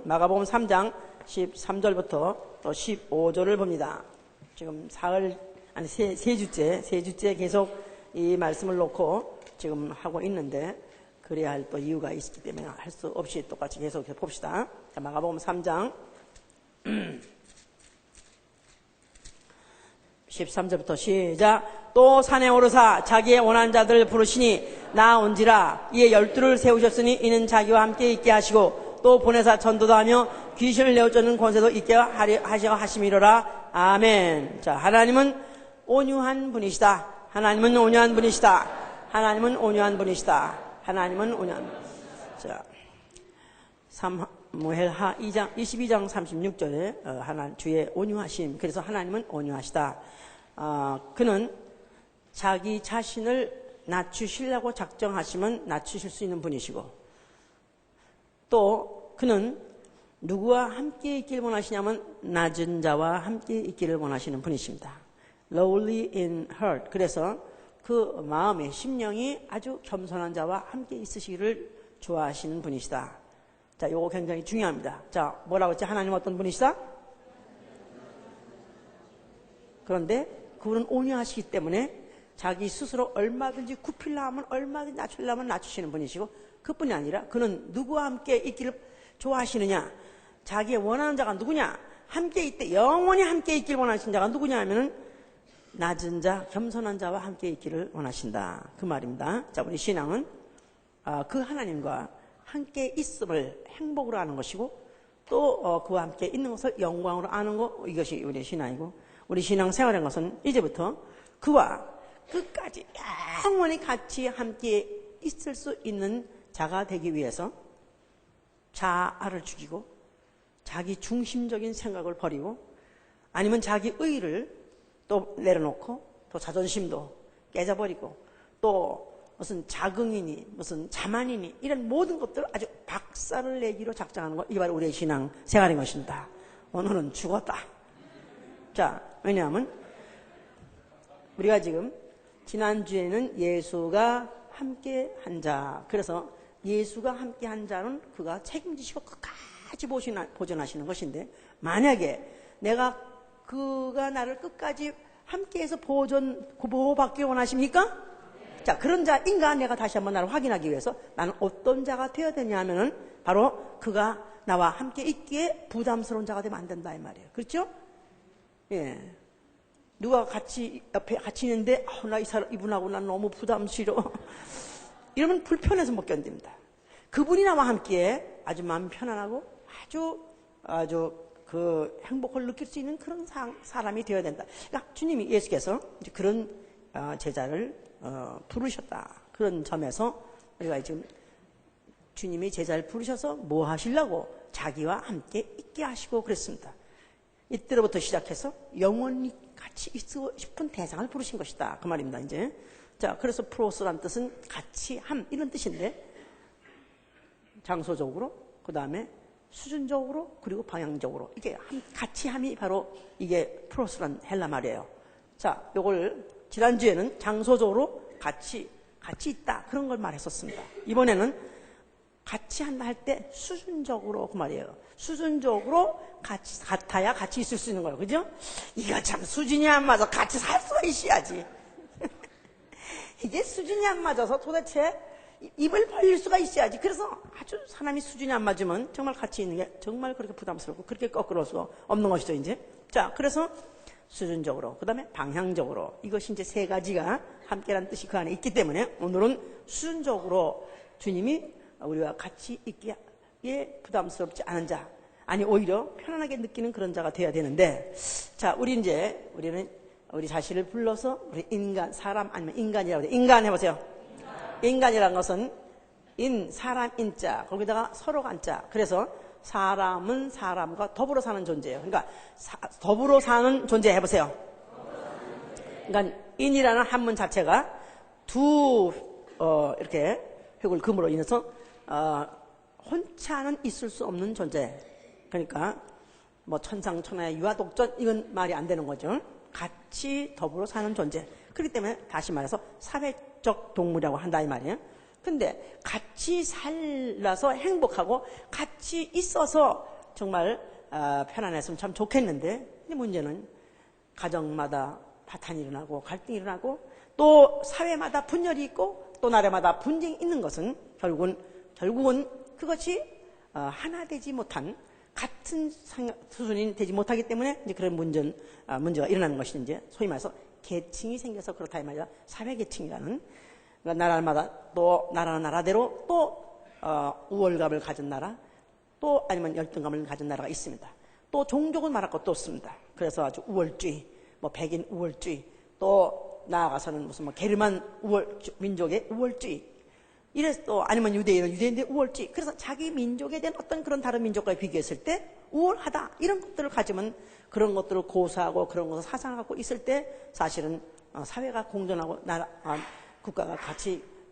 마가복음 3장 13절부터 또 15절을 봅니다. 지금 세 주째 계속 이 말씀을 놓고 지금 하고 있는데 그래야 할 또 이유가 있기 때문에 할 수 없이 똑같이 계속 봅시다. 자, 마가복음 3장 13절부터 시작. 또 산에 오르사 자기의 원하는 자들을 부르시니 나온지라. 이에 12를 세우셨으니 이는 자기와 함께 있게 하시고 또 보내사 전도도 하며 귀신을 내어쫓는 권세도 있게 하시어 하심이로라. 아멘. 자, 하나님은 온유한 분이시다. 하나님은 온유한 분이시다. 하나님은 온유한 분이시다. 하나님은 온유한. 자, 사무엘하 22장 36절에 하나님 주의 온유하심. 그래서 하나님은 온유하시다. 그는 자기 자신을 낮추시려고 작정하시면 낮추실 수 있는 분이시고, 또 그는 누구와 함께 있기를 원하시냐면 낮은 자와 함께 있기를 원하시는 분이십니다. Lowly in heart. 그래서 그 마음의 심령이 아주 겸손한 자와 함께 있으시기를 좋아하시는 분이시다. 자, 요거 굉장히 중요합니다. 자, 뭐라고 했지? 하나님 어떤 분이시다? 그런데 그분은 온유하시기 때문에 자기 스스로 얼마든지 굽히려 하면 얼마든지 낮추려 하면 낮추시는 분이시고, 그뿐이 아니라 그는 누구와 함께 있기를 좋아하시느냐? 자기의 원하는 자가 누구냐? 함께 있대 영원히 함께 있기를 원하시는 자가 누구냐 하면은 낮은 자, 겸손한 자와 함께 있기를 원하신다. 그 말입니다. 자, 우리 신앙은 그 하나님과 함께 있음을 행복으로 아는 것이고, 또 그와 함께 있는 것을 영광으로 아는 것, 이것이 우리의 신앙이고, 우리 신앙 생활인 것은 이제부터 그와 끝까지 영원히 같이 함께 있을 수 있는 자가 되기 위해서 자아를 죽이고 자기 중심적인 생각을 버리고, 아니면 자기 의의를 또 내려놓고 또 자존심도 깨져버리고 또 무슨 자긍이니 무슨 자만이니 이런 모든 것들을 아주 박살을 내기로 작정하는 것, 이게 바로 우리의 신앙 생활인 것입니다. 오늘은 죽었다. 자, 왜냐하면 우리가 지금 지난주에는 예수가 함께 한 자, 그래서 예수가 함께 한 자는 그가 책임지시고 끝까지 보존하시는 것인데, 만약에 그가 나를 끝까지 함께해서 보호받기 원하십니까? 자, 그런 자인가 내가 다시 한번 나를 확인하기 위해서 나는 어떤 자가 되어야 되냐 하면은 바로 그가 나와 함께 있기에 부담스러운 자가 되면 안 된다 이 말이에요. 그렇죠? 예. 누가 옆에 같이 있는데 나 이분하고 난 너무 부담스러워 이러면 불편해서 못 견딥니다. 그분이 나와 함께 아주 마음 편안하고 아주 그 행복을 느낄 수 있는 그런 사람이 되어야 된다. 그러니까 주님이 예수께서 이제 그런 제자를 부르셨다. 그런 점에서 우리가 지금 주님이 제자를 부르셔서 뭐 하시려고? 자기와 함께 있게 하시고 그랬습니다. 이때로부터 시작해서 영원히 같이 있고 싶은 대상을 부르신 것이다. 그 말입니다, 이제. 자, 그래서 프로스란 뜻은 같이 함, 이런 뜻인데, 장소적으로, 그 다음에 수준적으로, 그리고 방향적으로, 이게 같이 함이 바로 이게 프로스란 헬라 말이에요. 자, 요걸 지난주에는 장소적으로 같이 있다. 그런 걸 말했었습니다. 이번에는 같이 한다 할 때 수준적으로, 그 말이에요. 수준적으로 같아야 같이 있을 수 있는 거예요. 그죠? 이거 참 수준이 안 맞아. 같이 살 수가 있어야지. 이게 수준이 안 맞아서 도대체 입을 벌릴 수가 있어야지. 그래서 아주 사람이 수준이 안 맞으면 정말 같이 있는 게 정말 그렇게 부담스럽고 그렇게 거꾸로 수 없는 것이죠, 이제. 자, 그래서 수준적으로, 그 다음에 방향적으로, 이것이 이제 세 가지가 함께라는 뜻이 그 안에 있기 때문에 오늘은 수준적으로 주님이 우리와 같이 있기에 부담스럽지 않은 자, 아니 오히려 편안하게 느끼는 그런 자가 되어야 되는데, 자, 우리는 우리 자신을 불러서 우리 인간, 사람 아니면 인간이라고 해요. 인간 해보세요. 인간이라는 것은 사람 인자, 거기다가 서로가 한자. 그래서 사람은 사람과 더불어 사는 존재예요. 그러니까 더불어 사는 존재 해보세요. 그러니까 인이라는 한문 자체가 이렇게 회골 금으로 인해서 혼자는 있을 수 없는 존재. 그러니까 뭐 천상천하의 유아독전, 이건 말이 안 되는 거죠. 같이 더불어 사는 존재. 그렇기 때문에 다시 말해서 사회적 동물이라고 한다 이 말이에요. 근데 같이 살아서 행복하고 같이 있어서 정말 편안했으면 참 좋겠는데, 근데 문제는 가정마다 파탄이 일어나고 갈등이 일어나고 또 사회마다 분열이 있고 또 나라마다 분쟁이 있는 것은 결국은 그것이 하나 되지 못한 같은 수준이 되지 못하기 때문에 이제 그런 문제가 일어나는 것이 이제 소위 말해서 계층이 생겨서 그렇다 이 말이야. 사회계층이라는. 그러니까 나라마다 또 나라대로 또 우월감을 가진 나라, 또 아니면 열등감을 가진 나라가 있습니다. 또 종족은 말할 것도 없습니다. 그래서 아주 우월주의, 뭐 백인 우월주의, 또 나아가서는 무슨 뭐 게르만 민족의 우월주의, 이래서 또 아니면 유대인의 우월주의. 그래서 자기 민족에 대한 어떤 그런 다른 민족과 비교했을 때 우월하다 이런 것들을 가지면 그런 것들을 고수하고 그런 것을 사상을 갖고 있을 때 사실은 사회가 공존하고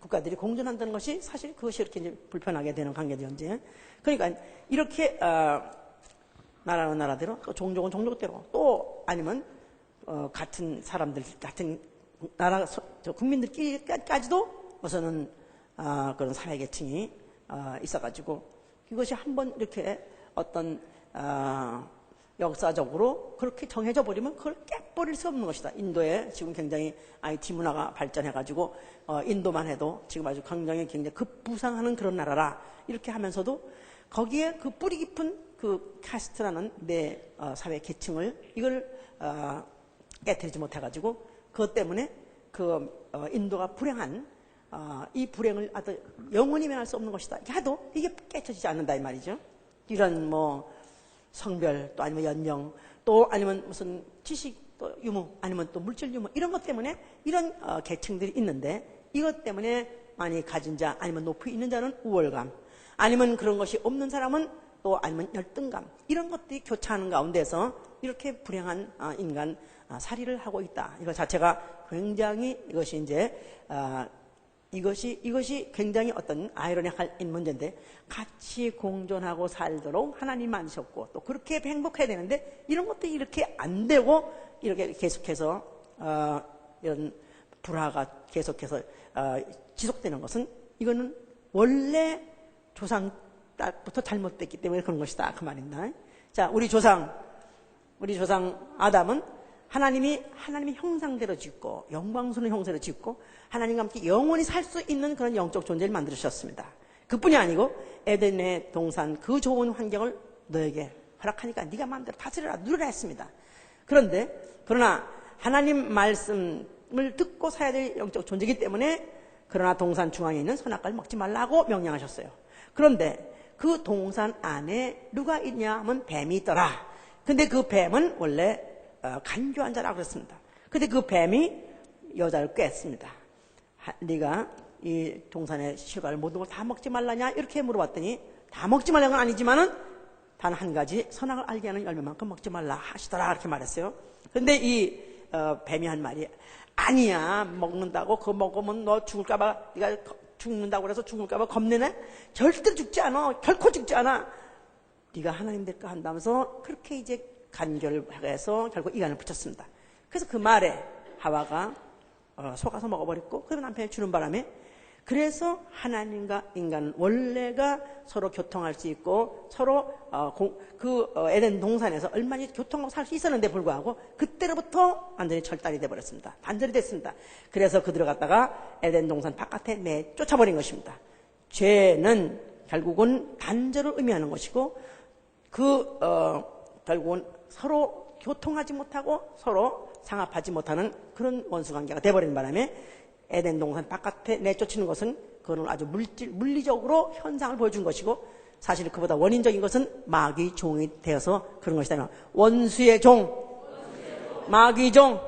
국가들이 공존한다는 것이 사실 그것이 이렇게 이제 불편하게 되는 관계죠, 이제. 그러니까 이렇게 나라는 나라대로 또 종족은 종족대로 또 아니면 같은 사람들 같은 나라 국민들끼리까지도 우선은 그런 사회계층이 있어가지고 이것이 한번 이렇게 어떤 역사적으로 그렇게 정해져 버리면 그걸 깨버릴 수 없는 것이다. 인도에 지금 굉장히 IT 문화가 발전해가지고 인도만 해도 지금 아주 굉장히 급부상하는 그런 나라라 이렇게 하면서도 거기에 그 뿌리 깊은 그 카스트라는 내 사회 계층을 이걸 깨뜨리지 못해가지고 그것 때문에 그 인도가 불행한 이 불행을 아주 영원히 면할 수 없는 것이다. 해도 이게 깨쳐지지 않는다 이 말이죠. 이런 뭐 성별 또 아니면 연령 또 아니면 무슨 지식 또 유무 아니면 또 물질 유무 이런 것 때문에 이런 계층들이 있는데 이것 때문에 많이 가진 자 아니면 높이 있는 자는 우월감 아니면 그런 것이 없는 사람은 또 아니면 열등감 이런 것들이 교차하는 가운데서 이렇게 불행한 인간 살이를 하고 있다. 이거 자체가 굉장히 이것이 이제 이것이 굉장히 어떤 아이러니할 문제인데 같이 공존하고 살도록 하나님 만드셨고 또 그렇게 행복해야 되는데 이런 것들이 이렇게 안 되고 이렇게 계속해서 이런 불화가 계속해서 지속되는 것은 이거는 원래 조상 때부터 잘못됐기 때문에 그런 것이다 그 말입니다. 자, 우리 조상 아담은 하나님의 형상대로 짓고 영광스러운 형상대로 짓고 하나님과 함께 영원히 살 수 있는 그런 영적 존재를 만들으셨습니다. 그뿐이 아니고 에덴의 동산 그 좋은 환경을 너에게 허락하니까 네가 마음대로 다스려라 누려라 했습니다. 그러나 하나님 말씀을 듣고 살아야 될 영적 존재이기 때문에 그러나 동산 중앙에 있는 선악과를 먹지 말라고 명령하셨어요. 그런데 그 동산 안에 누가 있냐 하면 뱀이 있더라. 근데 그 뱀은 원래 간교한 자라고 그랬습니다. 근데 그 뱀이 여자를 꿰었습니다. 네가 이 동산의 실과를 모든 걸 다 먹지 말라냐 이렇게 물어봤더니 다 먹지 말라는 건 아니지만은 단 한 가지 선악을 알게 하는 열매만큼 먹지 말라 하시더라 이렇게 말했어요. 근데 이 뱀이 한 말이 아니야 먹는다고 그거 먹으면 너 죽을까봐 네가 죽는다고 그래서 죽을까봐 겁내네? 절대로 죽지 않아. 결코 죽지 않아. 네가 하나님 될까 한다면서 그렇게 이제 간결을 해서 결국 이간을 붙였습니다. 그래서 그 말에 하와가 속아서 먹어버렸고 그리고 남편이 주는 바람에 그래서 하나님과 인간은 원래가 서로 교통할 수 있고 서로 에덴 동산에서 얼마나 교통하고 살 수 있었는데 불구하고 그때로부터 완전히 철단이 돼버렸습니다. 단절이 됐습니다. 그래서 그들을 갖다가 에덴 동산 바깥에 내쫓아버린 것입니다. 죄는 결국은 단절을 의미하는 것이고 결국은 서로 교통하지 못하고 서로 상합하지 못하는 그런 원수관계가 돼버린 바람에 에덴 동산 바깥에 내쫓는 것은 그거는 아주 물리적으로 현상을 보여준 것이고 사실 그보다 원인적인 것은 마귀 종이 되어서 그런 것이다. 원수의 종, 마귀 종.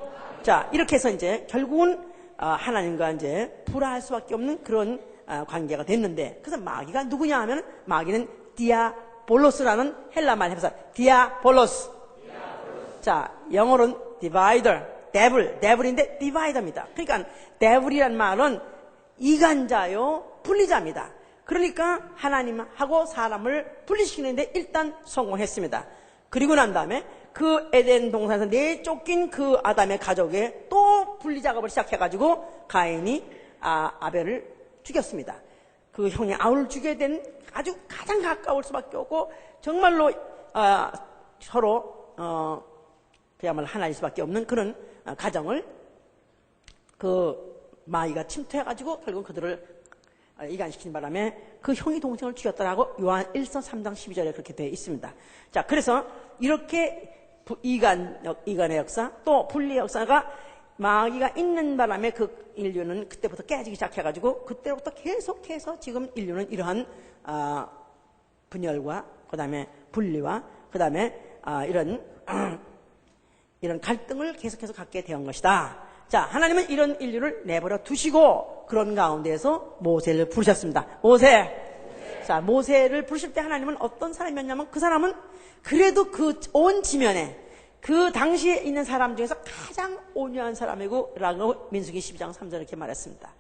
자, 이렇게 해서 이제 결국은 하나님과 이제 불화할 수밖에 없는 그런 관계가 됐는데 그래서 마귀가 누구냐 하면 마귀는 디아볼로스라는 헬라 말 해서 디아볼로스. 자, 영어로는 디바이더, 데블인데 디바이더입니다. 그러니까 데블이란 말은 이간자요, 분리자입니다. 그러니까 하나님하고 사람을 분리시키는데 일단 성공했습니다. 그리고 난 다음에 그 에덴 동산에서 내쫓긴 그 아담의 가족에 또 분리 작업을 시작해가지고 가인이 아벨을 죽였습니다. 그 형이 아울을 죽여야 되는 아주 가장 가까울 수밖에 없고 정말로 서로 그야말로 하나일 수밖에 없는 그런 가정을 그 마귀가 침투해가지고 결국 그들을 이간시키는 바람에 그 형이 동생을 죽였더라고 요한 1서 3장 12절에 그렇게 되어 있습니다. 자, 그래서 이렇게 이간의 역사 또 분리의 역사가 마귀가 있는 바람에 그 인류는 그때부터 깨지기 시작해가지고 그때부터 계속해서 지금 인류는 이러한 분열과 그 다음에 분리와 그 다음에 이런 갈등을 계속해서 갖게 된 것이다. 자, 하나님은 이런 인류를 내버려 두시고 그런 가운데에서 모세를 부르셨습니다. 모세. 자, 모세를 부르실 때 하나님은 어떤 사람이었냐면 그 사람은 그래도 그 온 지면에 그 당시에 있는 사람 중에서 가장 온유한 사람이고 라고 민수기 12장 3절 이렇게 말했습니다.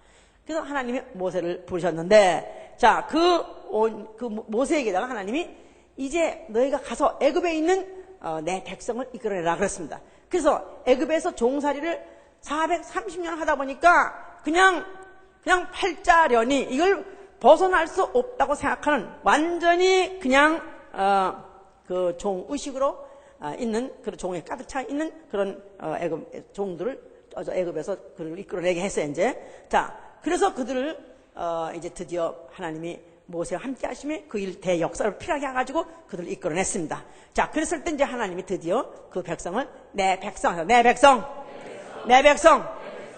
그래서 하나님이 모세를 부르셨는데 자, 그 모세에게다가 하나님이 이제 너희가 가서 애굽에 있는 내 백성을 이끌어내라 그랬습니다. 그래서 애굽에서 종살이를 430년 하다 보니까 그냥 팔자련이 이걸 벗어날 수 없다고 생각하는 완전히 그냥 그 종의식으로 있는 그런 종에 가득 차 있는 그런 애굽 종들을 애굽에서 그를 이끌어내게 했어요. 이제 자, 그래서 그들을 이제 드디어 하나님이 모세와 함께 하심에 그 일 대역사를 필요하게 해가지고 그들을 이끌어냈습니다. 자, 그랬을 때 이제 하나님이 드디어 그 백성을 내 백성.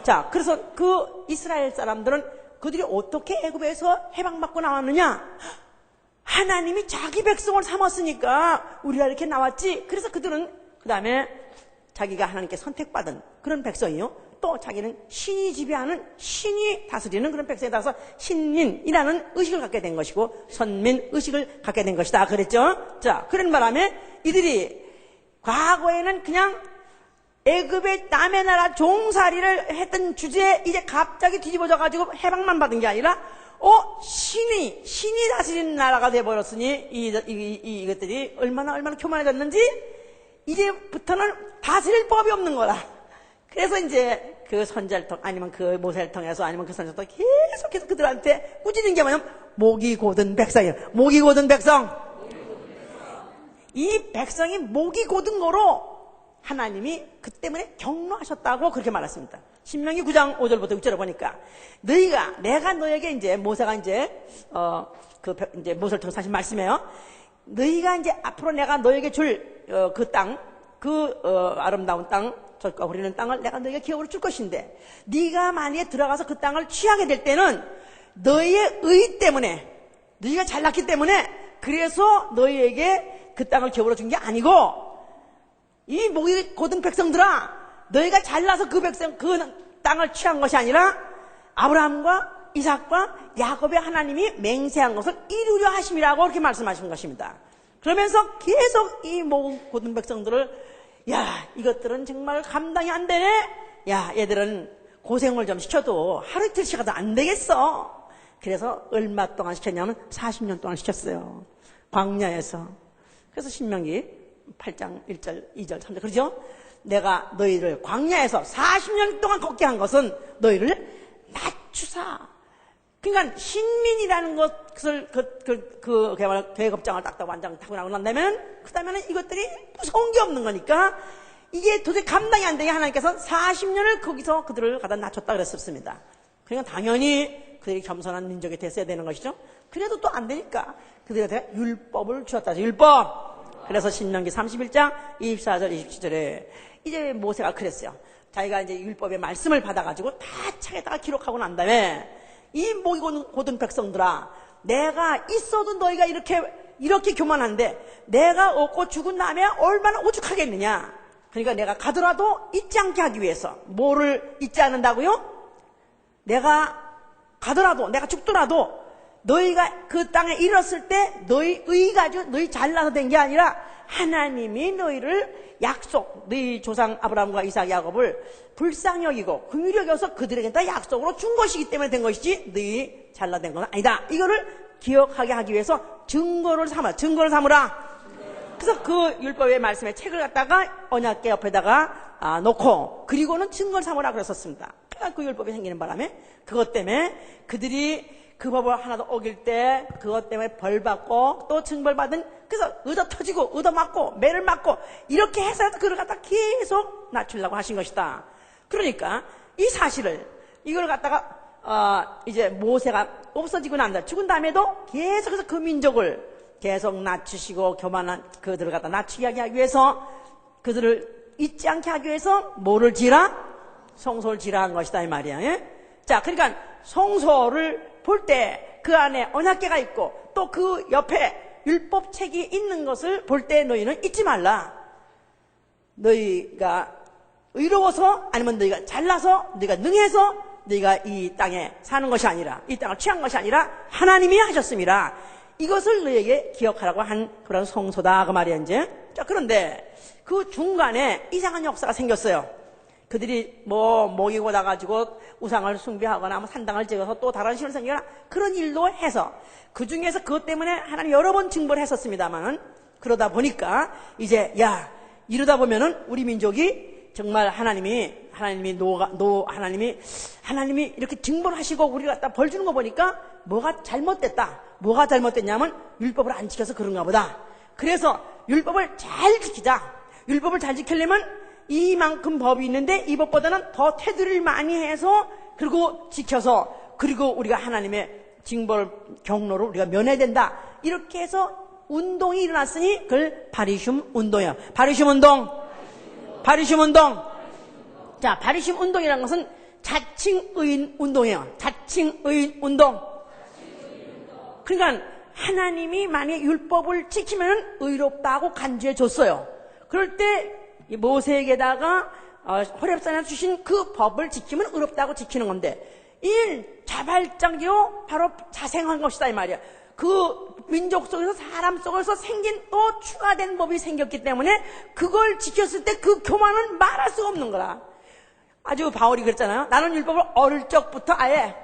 자, 그래서 그 이스라엘 사람들은 그들이 어떻게 애굽에서 해방받고 나왔느냐? 하나님이 자기 백성을 삼았으니까 우리가 이렇게 나왔지. 그래서 그들은 그 다음에 자기가 하나님께 선택받은 그런 백성이요. 또 자기는 신이 지배하는 신이 다스리는 그런 백성에 따라서 신민이라는 의식을 갖게 된 것이고 선민 의식을 갖게 된 것이다 그랬죠. 자, 그런 바람에 이들이 과거에는 그냥 애굽의 남의 나라 종살이를 했던 주제에 이제 갑자기 뒤집어져 가지고 해방만 받은 게 아니라 신이 다스리는 나라가 돼버렸으니 이것들이 얼마나 교만해졌는지 이제부터는 다스릴 법이 없는 거라. 그래서 이제 그 선자를 아니면 그 모세를 통해서 아니면 그 선자를 통해서 계속해서 그들한테 꾸짖는 게 뭐냐면 목이 곧은 백성이에요. 목이 곧은 백성. 이 백성이 목이 곧은 거로 하나님이 그 때문에 경노하셨다고 그렇게 말했습니다. 신명기 9장 5절부터 6절을 보니까 내가 너에게 이제 모세가 이제 이제 모세를 통해서 하신 말씀이에요. 너희가 이제 앞으로 내가 너에게 줄 그 땅, 아름다운 땅, 젖과 흐르는 땅을 내가 너에게 기업으로 줄 것인데 네가 만약에 들어가서 그 땅을 취하게 될 때는 너희의 의 때문에 너희가 잘났기 때문에 그래서 너희에게 그 땅을 기업으로 준 게 아니고 이 목이 곧은 백성들아 너희가 잘나서 그 땅을 취한 것이 아니라 아브라함과 이삭과 야곱의 하나님이 맹세한 것을 이루려 하심이라고 그렇게 말씀하신 것입니다. 그러면서 계속 이 목 곧은 백성들을 이것들은 정말 감당이 안 되네. 얘들은 고생을 좀 시켜도 하루 이틀 시켜도 안 되겠어. 그래서 얼마 동안 시켰냐면 40년 동안 시켰어요. 광야에서. 그래서 신명기 8장 1절, 2절, 3절 그러죠? 내가 너희를 광야에서 40년 동안 걷게 한 것은 너희를 낮추사. 그러니까 신민이라는 것을 그야말로 계급장을 딱딱 완장 타고 나고 난다면 그 다음에는 이것들이 무서운 게 없는 거니까 이게 도저히 감당이 안 되게 하나님께서 40년을 거기서 그들을 갖다 낮췄다 그랬었습니다. 그러니까 당연히 그들이 겸손한 민족이 됐어야 되는 것이죠. 그래도 또 안 되니까 그들한테 율법을 주었다. 율법. 그래서 신명기 31장 24절 27절에 이제 모세가 그랬어요. 자기가 이제 율법의 말씀을 받아가지고 다 책에다가 기록하고 난 다음에 이 목이 곧은 백성들아 내가 있어도 너희가 이렇게 교만한데 내가 없고 죽은 다음에 얼마나 오죽하겠느냐. 그러니까 내가 가더라도 잊지 않게 하기 위해서 뭐를 잊지 않는다고요? 내가 가더라도 내가 죽더라도 너희가 그 땅에 이뤘을 때 너희 가지고 너희 잘나서 된 게 아니라 하나님이 너희를 너희 조상 아브라함과 이삭 야곱을 불쌍히 여기고 긍휼히 여겨서 그들에게 다 약속으로 준 것이기 때문에 된 것이지 너희 잘나된 건 아니다. 이거를 기억하게 하기 위해서 증거를 삼으라. 그래서 그 율법의 말씀에 책을 갖다가 언약궤 옆에다가 놓고 그리고는 증거를 삼으라 그랬었습니다. 그 율법이 생기는 바람에 그것 때문에 그들이 그 법을 하나도 어길 때 그것 때문에 벌 받고 또 징벌 받은, 그래서 얻어 터지고 얻어 맞고 매를 맞고 이렇게 해서 그걸 갖다 계속 낮추려고 하신 것이다. 그러니까 이 사실을, 이걸 갖다가 이제 모세가 없어지고 난 다음에 죽은 다음에도 계속해서 그 민족을 계속 낮추시고 교만한 그들을 갖다 낮추게 하기 위해서, 그들을 잊지 않게 하기 위해서 뭐를 지라? 성소를 지라 한 것이다 이 말이야. 예? 자, 그러니까 성소를 볼 때 그 안에 언약궤가 있고 또 그 옆에 율법책이 있는 것을 볼 때 너희는 잊지 말라. 너희가 의로워서, 아니면 너희가 잘나서, 너희가 능해서 너희가 이 땅에 사는 것이 아니라, 이 땅을 취한 것이 아니라 하나님이 하셨습니다. 이것을 너희에게 기억하라고 한 그런 성소다 그 말이야 이제. 자, 그런데 그 중간에 이상한 역사가 생겼어요. 그들이 뭐 먹이고 나가지고 우상을 숭배하거나 뭐 산당을 지어서 또 다른 신을 섬기거나 그런 일도 해서, 그 중에서 그것 때문에 하나님 여러 번 징벌을 했었습니다만, 그러다 보니까 이제 이러다 보면은 우리 민족이 정말 하나님이 이렇게 징벌하시고 우리 갖다 벌 주는 거 보니까 뭐가 잘못됐다. 뭐가 잘못됐냐면 율법을 안 지켜서 그런가 보다. 그래서 율법을 잘 지키자. 율법을 잘 지키려면 이만큼 법이 있는데 이 법보다는 더 테두리를 많이 해서, 그리고 지켜서, 그리고 우리가 하나님의 징벌 경로를 우리가 면해야 된다. 이렇게 해서 운동이 일어났으니 그걸 바리슘 운동이야. 바리슘 운동. 자, 바리슘 운동이라는 것은 자칭의인 운동이에요. 자칭의인 운동. 그러니까 하나님이 만약에 율법을 지키면 의롭다고 간주해 줬어요. 그럴 때 모세에게다가 호렙산에 주신 그 법을 지키면 의롭다고 지키는 건데, 이 자발적으로 바로 자생한 것이다 이 말이야. 그 민족 속에서, 사람 속에서 생긴 또 추가된 법이 생겼기 때문에 그걸 지켰을 때 그 교만은 말할 수가 없는 거라. 아주 바울이 그랬잖아요. 나는 율법을 어릴 적부터 아예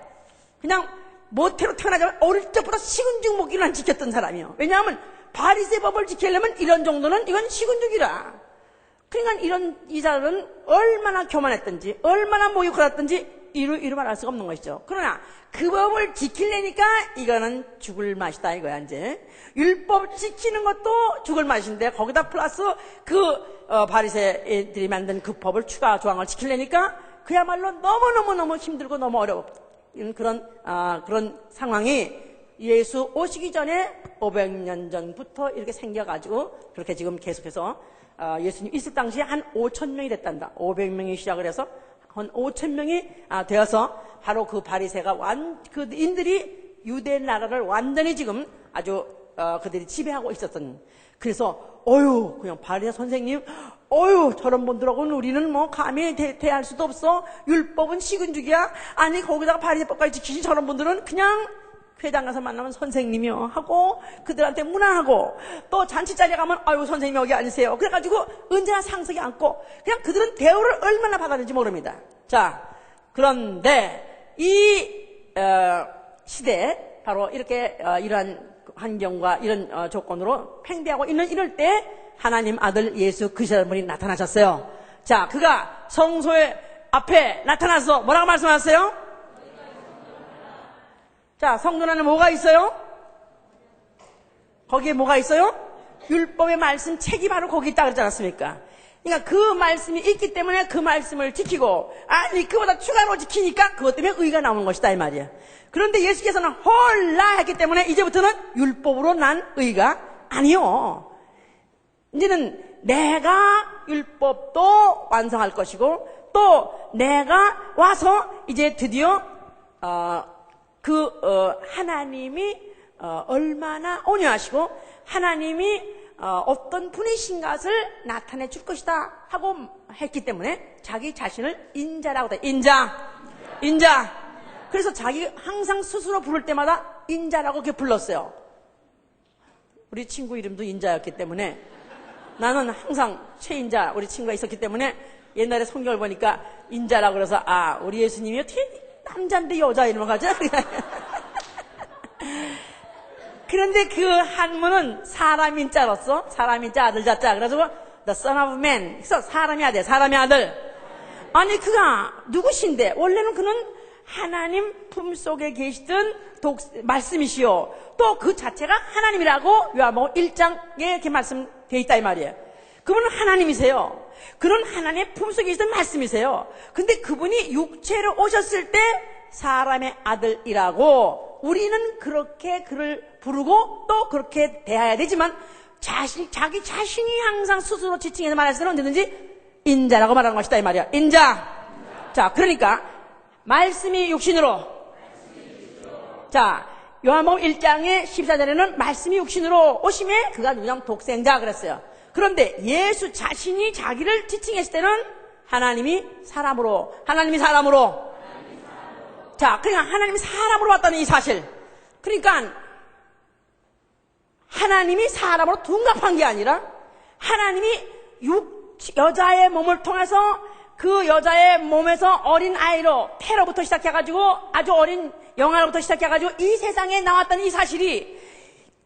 그냥 모태로 태어나자마자 어릴 적부터 식은죽 먹기만 지켰던 사람이에요. 왜냐하면 바리새 법을 지키려면 이런 정도는 이건 식은죽이라. 그러니까 이 사람은 얼마나 교만했던지, 얼마나 모욕받았던지 이루 말할 수가 없는 것이죠. 그러나 그 법을 지키려니까 이거는 죽을 맛이다 이거야 이제. 율법 지키는 것도 죽을 맛인데 거기다 플러스 바리새들이 만든 그 법을 추가 조항을 지키려니까 그야말로 너무 힘들고 너무 어려워. 그런 상황이 예수 오시기 전에 500년 전부터 이렇게 생겨가지고 그렇게 지금 계속해서 예수님 있을 당시에 한 5,000명이 됐단다. 500명이 시작을 해서 한 5,000명이 되어서 바로 그 바리새가 그 인들이 유대 나라를 완전히 지금 아주 그들이 지배하고 있었던. 그래서 그냥 바리새 선생님, 저런 분들하고는 우리는 뭐 감히 대할 수도 없어. 율법은 식은죽이야. 아니 거기다가 바리새법까지 지키신 저런 분들은 그냥 회당 가서 만나면 선생님이요 하고 그들한테 문안하고, 또 잔치 자리에 가면 선생님 여기 앉으세요. 그래가지고 언제나 상석에 앉고, 그냥 그들은 대우를 얼마나 받았는지 모릅니다. 자, 그런데 이 시대에 바로 이렇게 이러한 환경과 이런 조건으로 팽배하고 있는 이럴 때 하나님 아들 예수 그리스도라는 분이 나타나셨어요. 자, 그가 성소의 앞에 나타나서 뭐라고 말씀하셨어요? 자, 성전 안에 뭐가 있어요? 거기에 뭐가 있어요? 율법의 말씀 책이 바로 거기 있다 그러지 않았습니까? 그러니까 그 말씀이 있기 때문에 그 말씀을 지키고, 아니 그보다 추가로 지키니까 그것 때문에 의가 나오는 것이다 이 말이야. 그런데 예수께서는 홀라 했기 때문에 이제부터는 율법으로 난 의가 아니요. 이제는 내가 율법도 완성할 것이고, 또 내가 와서 이제 드디어 하나님이 얼마나 온유하시고 하나님이 어떤 분이신 것을 나타내 줄 것이다 하고 했기 때문에 자기 자신을 인자라고 돼. 인자. 그래서 자기 항상 스스로 부를 때마다 인자라고 이렇게 불렀어요. 우리 친구 이름도 인자였기 때문에 나는 항상 최인자 우리 친구가 있었기 때문에 옛날에 성경을 보니까 인자라고 그래서 우리 예수님이 어떻게 남자인데 여자 이름을 가져? 그런데 그 한문은 사람 인자로서 사람 인자 아들 자자 그래가지고 the son of man. 그래서 사람이 아들. 아니 그가 누구신데? 원래는 그는 하나님 품속에 계시던 말씀이시요. 또 그 자체가 하나님이라고 요한복음 1장에 이렇게 말씀되어 있다 이 말이에요. 그분은 하나님이세요. 그런 하나님의 품속에 계시던 말씀이세요. 근데 그분이 육체로 오셨을 때 사람의 아들이라고 우리는 그렇게 그를 부르고 또 그렇게 대해야 되지만 자기 자신이 항상 스스로 지칭해서 말할 때는 언제든지 인자라고 말하는 것이다 이 말이야. 인자. 자, 그러니까 말씀이 육신으로. 자, 요한복음 1장의 14절에는 말씀이 육신으로 오심에 그가 누구냐면 독생자 그랬어요. 그런데 예수 자신이 자기를 지칭했을 때는 하나님이 사람으로. 자, 그러니까 하나님이 사람으로 왔다는 이 사실. 그러니까 하나님이 사람으로 둔갑한 게 아니라 하나님이 여자의 몸을 통해서 그 여자의 몸에서 어린 아이로 태로부터 시작해가지고 아주 어린 영아로부터 시작해가지고 이 세상에 나왔다는 이 사실이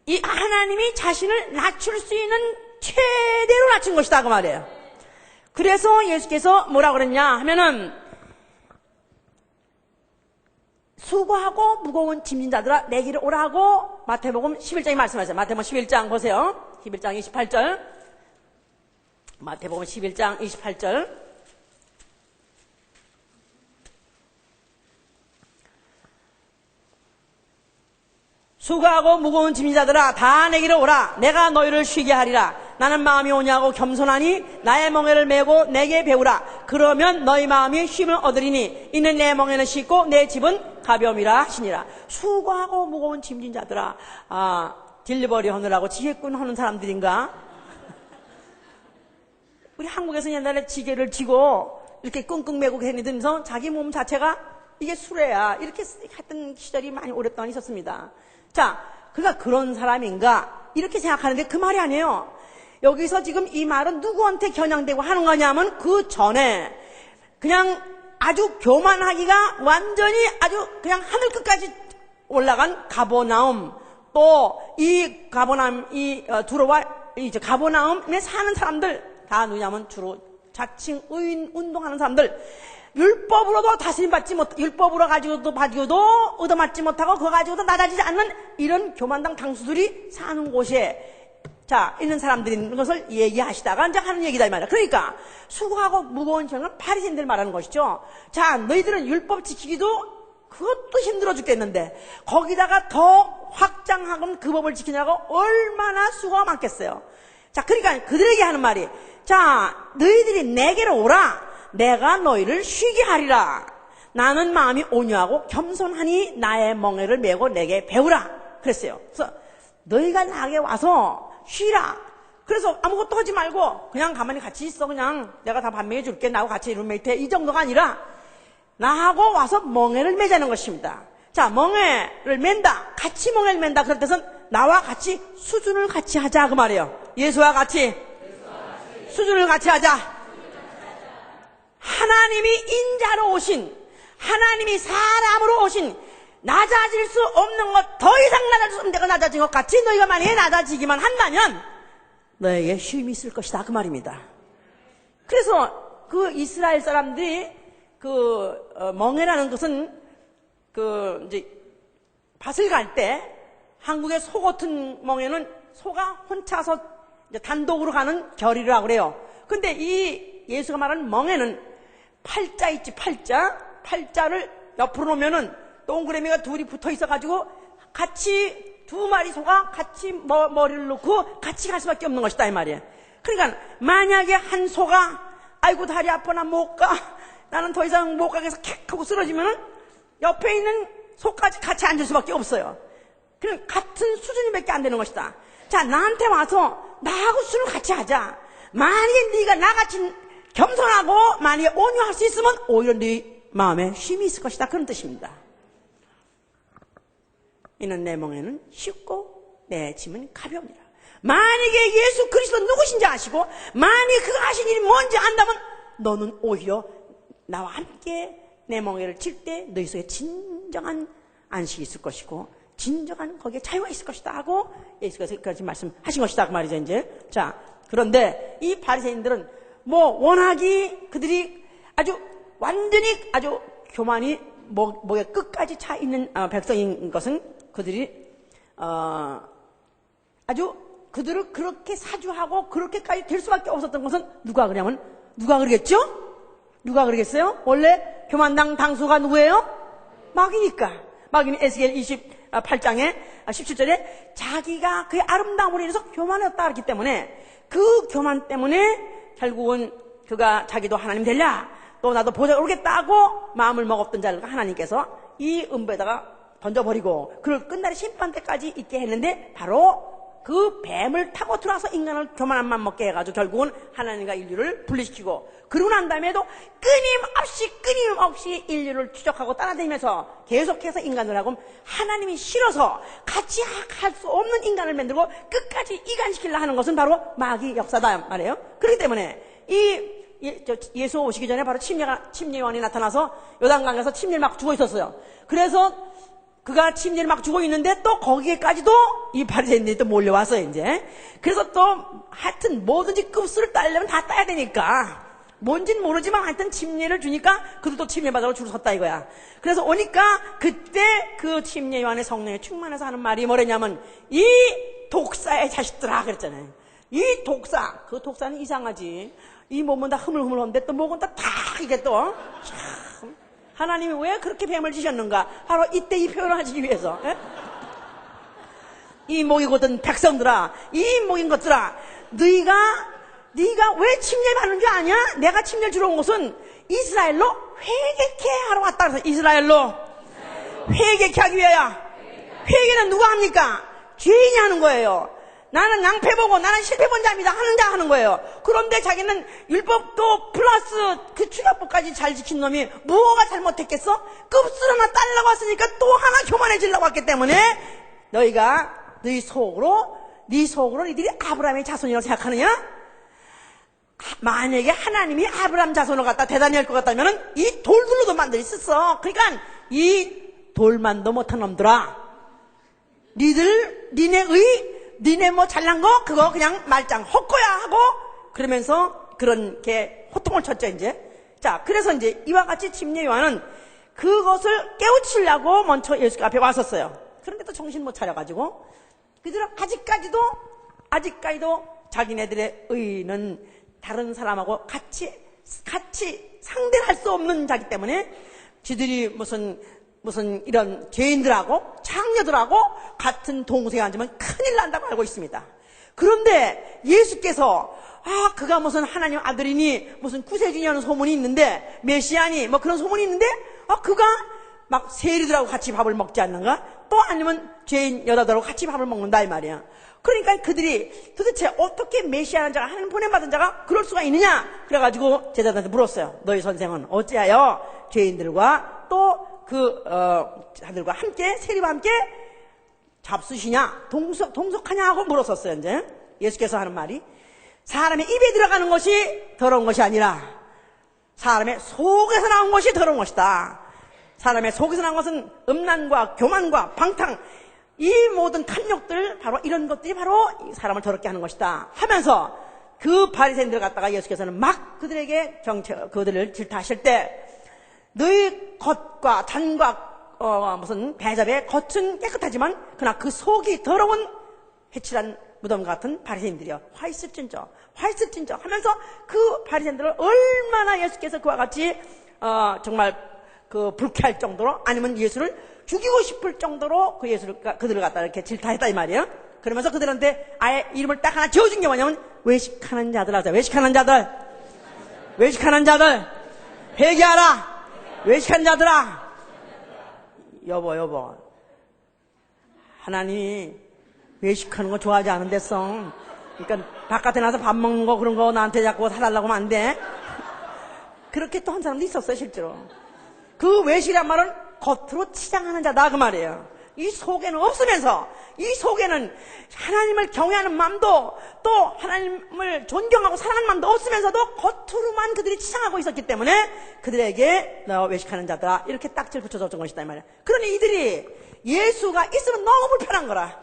이 하나님이 자신을 낮출 수 있는 최대로 낮춘 것이다 그 말이에요. 그래서 예수께서 뭐라 그랬냐 하면은 수고하고 무거운 짐진 자들아 내게로 오라고 마태복음 11장에 말씀하셨어요. 마태복음 11장 보세요. 11장 28절. 마태복음 11장 28절. 수고하고 무거운 짐진 자들아 다 내게로 오라. 내가 너희를 쉬게 하리라. 나는 마음이 오냐고 겸손하니 나의 멍에를 메고 내게 배우라. 그러면 너희 마음이 쉼을 얻으리니 이는 내 멍에는 쉽고 내 집은 가벼움이라 하시니라. 수고하고 무거운 짐진 자들아. 딜리버리 하느라고 지게꾼 하는 사람들인가? 우리 한국에서 옛날에 지게를 지고 이렇게 끙끙 메고 다니면서 자기 몸 자체가 이게 수레야. 이렇게 했던 시절이 많이 오랫동안 있었습니다. 자, 그가 그런 사람인가? 이렇게 생각하는데 그 말이 아니에요. 여기서 지금 이 말은 누구한테 겨냥되고 하는 거냐면 그 전에 그냥 아주 교만하기가 완전히 아주 그냥 하늘 끝까지 올라간 가버나움 또 이 가버나움 두로와 이제 가버나움에 사는 사람들 다 누구냐면 주로 자칭 의인 운동하는 사람들 율법으로도 다스림받지 못, 율법으로 가지고도 얻어맞지 못하고 그거 가지고도 낮아지지 않는 이런 교만당 당수들이 사는 곳에 자, 있는 사람들인 것을 얘기하시다가 이제 하는 얘기다 이 말이야. 그러니까 수고하고 무거운 짐은 바리새인들 말하는 것이죠. 자, 너희들은 율법 지키기도 그것도 힘들어 죽겠는데 거기다가 더 확장하건 그 법을 지키냐고 얼마나 수고가 많겠어요. 자, 그러니까 그들에게 하는 말이 자, 너희들이 내게로 오라. 내가 너희를 쉬게 하리라. 나는 마음이 온유하고 겸손하니 나의 멍에를 메고 내게 배우라. 그랬어요. 그래서 너희가 나에게 와서 쉬라. 그래서 아무것도 하지 말고 그냥 가만히 같이 있어. 그냥 내가 다 반매해 줄게. 나하고 같이 룸메이트 해. 이 정도가 아니라 나하고 와서 멍에를 매자는 것입니다. 자, 멍에를 맨다. 같이 멍에를 맨다. 그럴 때는 나와 같이 수준을 같이 하자 그 말이에요. 예수와 같이 수준을 같이 하자. 하나님이 인자로 오신 하나님이 사람으로 오신 낮아질 수 없는 것 더 이상 낮아질 수 없는 데가 낮아진 것 같이 너희가 만약에 낮아지기만 한다면 너에게 쉼이 있을 것이다 그 말입니다. 그래서 그 이스라엘 사람들이 멍에라는 것은 이제 밭을 갈 때 한국의 소 같은 멍에는 소가 혼자서 이제 단독으로 가는 결이라고 그래요. 근데 이 예수가 말하는 멍에는 팔자 있지, 팔자를 옆으로 놓으면은 동그라미가 둘이 붙어 있어가지고 같이 두 마리 소가 같이 머리를 놓고 같이 갈 수밖에 없는 것이다 이 말이에요. 그러니까 만약에 한 소가 아이고 다리 아파 나 못 가, 나는 더 이상 못 가겠어 킥 하고 쓰러지면은 옆에 있는 소까지 같이 앉을 수밖에 없어요. 그럼 같은 수준이밖에 안 되는 것이다. 자, 나한테 와서 나하고 술을 같이 하자. 만약에 네가 나같이 겸손하고 만약에 온유할 수 있으면 오히려 네 마음에 쉼이 있을 것이다. 그런 뜻입니다. 이는 내 멍에는 쉽고 내 짐은 가벼우니라. 만약에 예수 그리스도 누구신지 아시고 만약에 그가 하신 일이 뭔지 안다면 너는 오히려 나와 함께 내 멍에를 칠 때 너희 속에 진정한 안식이 있을 것이고 진정한 거기에 자유가 있을 것이다 하고 예수께서 그렇게 말씀하신 것이다 그 말이죠 이제. 자, 그런데 이 바리새인들은 워낙이 그들이 아주 완전히 아주 교만이 목에 끝까지 차 있는 백성인 것은 그들이 아주 그들을 그렇게 사주하고 그렇게까지 될 수밖에 없었던 것은 누가 그러냐면 누가 그러겠죠? 누가 그러겠어요? 원래 교만당 당수가 누구예요? 마귀니까. 마귀는 에스겔 28장에 17절에 자기가 그의 아름다움으로 인해서 교만했다 그랬기 때문에 그 교만 때문에 결국은 그가 자기도 하나님 되려 또 나도 보좌에 오르겠다고 마음을 먹었던 자를 하나님께서 이 음부에다가 던져버리고 그를 끝날의 심판 때까지 있게 했는데 바로 그 뱀을 타고 들어와서 인간을 교만한 맘 먹게 해가지고 결국은 하나님과 인류를 분리시키고 그러고 난 다음에도 끊임없이 인류를 추적하고 따라다니면서 계속해서 인간을 하고 하나님이 싫어서 같이 할 수 없는 인간을 만들고 끝까지 이간시키려 하는 것은 바로 마귀 역사다 말이에요. 그렇기 때문에 예수 오시기 전에 바로 침례요한이 나타나서 요단강에서 침례를 막 주고 있었어요. 그래서 그가 침례를 막 주고 있는데 또 거기에까지도 이 바리새인들이 또 몰려왔어요, 이제. 그래서 또 하여튼 뭐든지 급수를 따려면 다 따야 되니까. 뭔진 모르지만 하여튼 침례를 주니까 그들도 침례 받으러 줄 섰다 이거야. 그래서 오니까 그때 그 침례 요한의 성령에 충만해서 하는 말이 뭐랬냐면 이 독사의 자식들아 그랬잖아요. 이 독사, 그 독사는 이상하지. 이 몸은 다 흐물흐물한데 또 목은 다 이게 또 참. 하나님이 왜 그렇게 뱀을 지셨는가? 바로 이때 이 표현을 하시기 위해서. 이 목이거든 백성들아, 이 목인 것들아, 네가 왜 침례 받는 줄 아냐? 내가 침례를 주러 온 것은 이스라엘로 회개케 하러 왔다. 그래서 이스라엘로 회개케 하기 위하여. 회개는 누가 합니까? 죄인이 하는 거예요. 나는 낭패 보고 나는 실패 본 자입니다 하는 자 하는 거예요. 그런데 자기는 율법도 플러스 그 출애굽까지 잘 지킨 놈이 뭐가 잘못했겠어? 급수를 하나 따려고 왔으니까 또 하나 교만해지려고 왔기 때문에 네 속으로 니들이 아브라함의 자손이라고 생각하느냐? 만약에 하나님이 아브라함 자손을 갖다 대단히 할 것 같다면은 이 돌들로도 만들 수 있어. 그러니까 이 돌만도 못한 놈들아, 니네 뭐 잘난 거 그거 그냥 말짱 헛거야 하고 그러면서 그런 게 호통을 쳤죠 이제. 자, 그래서 이제 이와 같이 침례 요한은 그것을 깨우치려고 먼저 예수 앞에 왔었어요. 그런데 또 정신 못 차려가지고 그들은 아직까지도 자기네들의 의는 다른 사람하고 같이 상대를 할 수 없는 자기 때문에 지들이 무슨 이런 죄인들하고 창녀들하고 같은 동생에 앉으면 큰일 난다고 알고 있습니다. 그런데 예수께서 그가 무슨 하나님 아들이니 무슨 구세주냐는 소문이 있는데 메시아니 뭐 그런 소문이 있는데 그가 막 세리들하고 같이 밥을 먹지 않는가? 또 아니면 죄인 여자들하고 같이 밥을 먹는다 이 말이야. 그러니까 그들이 도대체 어떻게 메시아라는 자가 하나님 보냄받은 자가 그럴 수가 있느냐? 그래가지고 제자들한테 물었어요. 너희 선생은 어찌하여 죄인들과 또 자들과 함께 세리와 함께 잡수시냐 동석하냐 하고 물었었어요. 이제 예수께서 하는 말이 사람의 입에 들어가는 것이 더러운 것이 아니라 사람의 속에서 나온 것이 더러운 것이다. 사람의 속에서 나온 것은 음란과 교만과 방탕, 이 모든 탐욕들, 바로 이런 것들이 바로 사람을 더럽게 하는 것이다 하면서 그 바리새인들을 갖다가 예수께서는 막 그들에게 그들을 질타하실 때 너희 겉과 잔과 무슨 배접의 겉은 깨끗하지만 그러나 그 속이 더러운 해칠한 무덤 같은 바리새인들이여 화있을진저 하면서 그 바리새인들을 얼마나 예수께서 그와 같이 정말 그 불쾌할 정도로 아니면 예수를 죽이고 싶을 정도로 그들을 갖다 이렇게 질타했다 이 말이에요. 그러면서 그들한테 아예 이름을 딱 하나 지어준 게 뭐냐면 외식하는 자들 하자. 외식하는 자들 회개하라. 외식한 자들아. 여보 하나님이 외식하는 거 좋아하지 않은데서 그러니까 바깥에 나서 밥 먹는 거 그런 거 나한테 자꾸 사달라고 하면 안 돼. 그렇게 또 한 사람도 있었어요 실제로. 그 외식이란 말은 겉으로 치장하는 자다 그 말이에요. 이 속에는 없으면서 이 속에는 하나님을 경외하는 마음도 또 하나님을 존경하고 사랑하는 마음도 없으면서도 겉으로만 그들이 치장하고 있었기 때문에 그들에게 너 외식하는 자들아 이렇게 딱지를 붙여줬던 것이다 이 말이야. 그러니 이들이 예수가 있으면 너무 불편한 거라.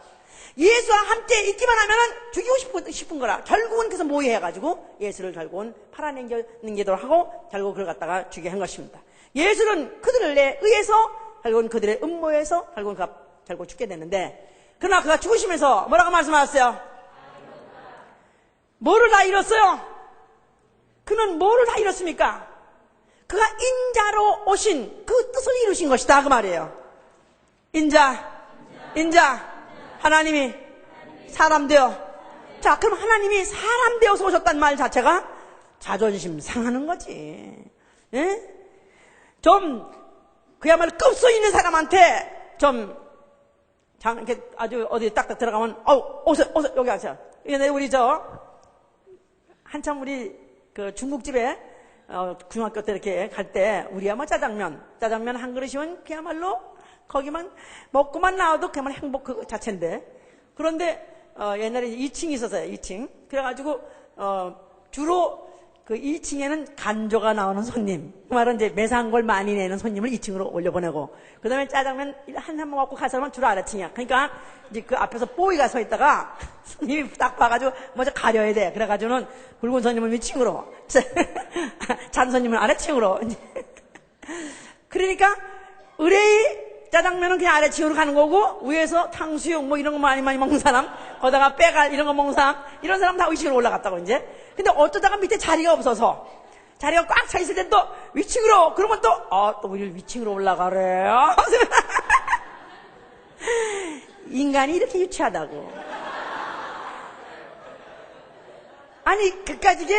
예수와 함께 있기만 하면은 죽이고 싶은 거라. 결국은 그래서 모의해가지고 예수를 결국은 팔아넘기는 기도를 하고 결국 그걸 갖다가 죽게 한 것입니다. 예수는 그들에 의해서 결국은 그들의 음모에서 결국은 결국 죽게 됐는데, 그러나 그가 죽으시면서 뭐라고 말씀하셨어요? 뭐를 다 잃었어요? 그는 뭐를 다 잃었습니까? 그가 인자로 오신 그 뜻을 이루신 것이다 그 말이에요. 인자 하나님이 사람 되어. 자, 그럼 하나님이 사람 되어서 오셨단 말 자체가 자존심 상하는 거지. 예? 좀 그야말로 급수 있는 사람한테 좀 이렇게 아주 어디 딱딱 들어가면 오세요 여기 하세요. 이게 우리 한참 우리 그 중국집에 중학교 때 이렇게 갈 때 우리야 뭐 짜장면 한 그릇이면 그야말로 거기만 먹고만 나와도 그야말로 행복 그 자체인데, 그런데 옛날에 2층이 있었어요. 2층. 그래가지고 주로 그 2층에는 간조가 나오는 손님, 그 말은 이제 매상골 많이 내는 손님을 2층으로 올려보내고, 그 다음에 짜장면 한 먹고 갈 사람은 주로 아래층이야. 그러니까 이제 그 앞에서 뽀이가 서 있다가 손님이 딱 봐가지고 먼저 가려야 돼. 그래가지고는 굵은 손님은 위층으로, 잔 손님은 아래층으로. 그러니까 의뢰의 짜장면은 그냥 아래층으로 가는 거고, 위에서 탕수육 뭐 이런 거 많이 먹는 사람, 거기다가 빼갈 이런 거 먹는 사람, 이런 사람 다 위층으로 올라갔다고 이제. 근데 어쩌다가 밑에 자리가 없어서, 자리가 꽉 차 있을 때 또 위층으로, 그러면 또 우리 위층으로 올라가래. 인간이 이렇게 유치하다고. 아니, 그까지 이게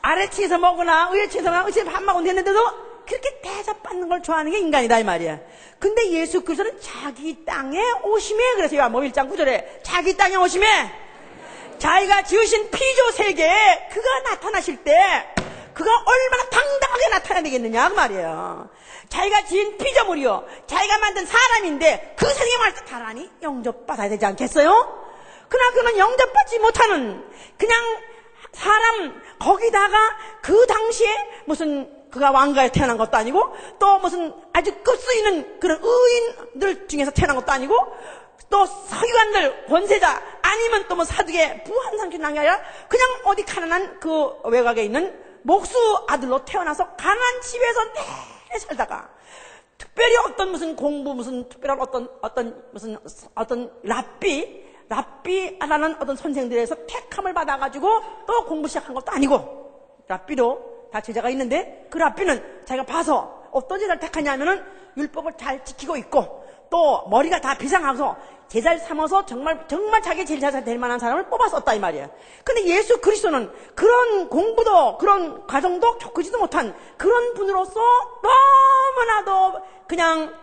아래층에서 먹거나 위층에서 먹거나 밥 먹으면 됐는데도 그렇게 대접받는 걸 좋아하는 게 인간이다 이 말이야. 근데 예수 그리스도는 자기 땅에 오심에, 그래서 요한복음 1장 9절에 자기 땅에 오심에, 자기가 지으신 피조 세계에 그가 나타나실 때 그가 얼마나 당당하게 나타나야 되겠느냐 그 말이에요. 자기가 지은 피조물이요, 자기가 만든 사람인데 그 세상에 말해서 다란히 영접받아야 되지 않겠어요? 그러나 그는 영접받지 못하는 그냥 사람, 거기다가 그 당시에 무슨 그가 왕가에 태어난 것도 아니고 또 무슨 아주 급수있는 그런 의인들 중에서 태어난 것도 아니고 또 서기관들 권세자 아니면 또 뭐 사두개 부한 삼촌 난게 아니라 그냥 어디 가난한 그 외곽에 있는 목수 아들로 태어나서 가난한 집에서 내내 살다가 특별히 어떤 무슨 공부 무슨 특별한 어떤 랍비라는 어떤 선생들에서 택함을 받아가지고 또 공부 시작한 것도 아니고, 랍비로 다 제자가 있는데 그 랍비는 자기가 봐서 어떤 제자를 택하냐면은 율법을 잘 지키고 있고 또 머리가 다 비상하고서 제자를 삼아서 정말 자기 제자 될 만한 사람을 뽑았었다 이 말이에요. 근데 예수 그리스도는 그런 공부도 그런 과정도 겪지도 못한 그런 분으로서 너무나도 그냥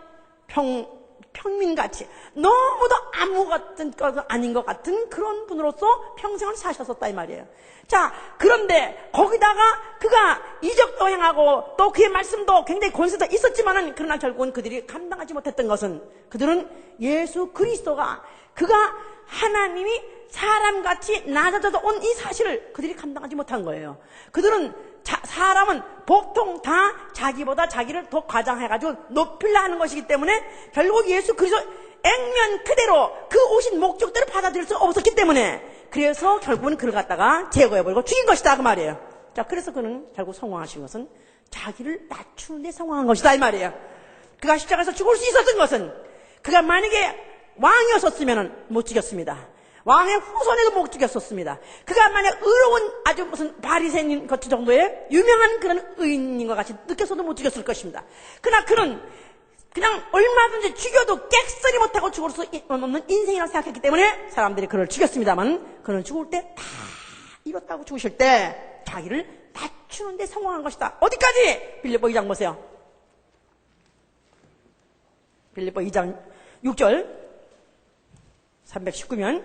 평민같이 너무도 아무 같은 것 아닌 것 같은 그런 분으로서 평생을 사셨었다 이 말이에요. 자, 그런데 거기다가 그가 이적도 행하고 또 그의 말씀도 굉장히 권세도 있었지만은, 그러나 결국은 그들이 감당하지 못했던 것은, 그들은 예수 그리스도가 그가 하나님이 사람같이 낮아져서 온 이 사실을 그들이 감당하지 못한 거예요. 그들은 사람은 보통 다 자기보다 자기를 더 과장해가지고 높이려 하는 것이기 때문에 결국 예수 그리스도 액면 그대로 그 오신 목적대로 받아들일 수 없었기 때문에, 그래서 결국은 그를 갖다가 제거해버리고 죽인 것이다 그 말이에요. 자, 그래서 그는 결국 성공하신 것은 자기를 낮추는 데 성공한 것이다 이 말이에요. 그가 십자가에서 죽을 수 있었던 것은, 그가 만약에 왕이었었으면 못 죽였습니다. 왕의 후손에도 못 죽였었습니다. 그가 만약 의로운 아주 무슨 바리새인 같은 정도의 유명한 그런 의인인 것 같이 느껴서도 못 죽였을 것입니다. 그러나 그는 그냥 얼마든지 죽여도 객설이 못하고 죽을 수 없는 인생이라고 생각했기 때문에 사람들이 그를 죽였습니다만, 그는 죽을 때 다 이뤘다고 죽으실 때 자기를 낮추는 데 성공한 것이다. 어디까지? 빌립보 2장 보세요. 빌립보 2장 6절 319면,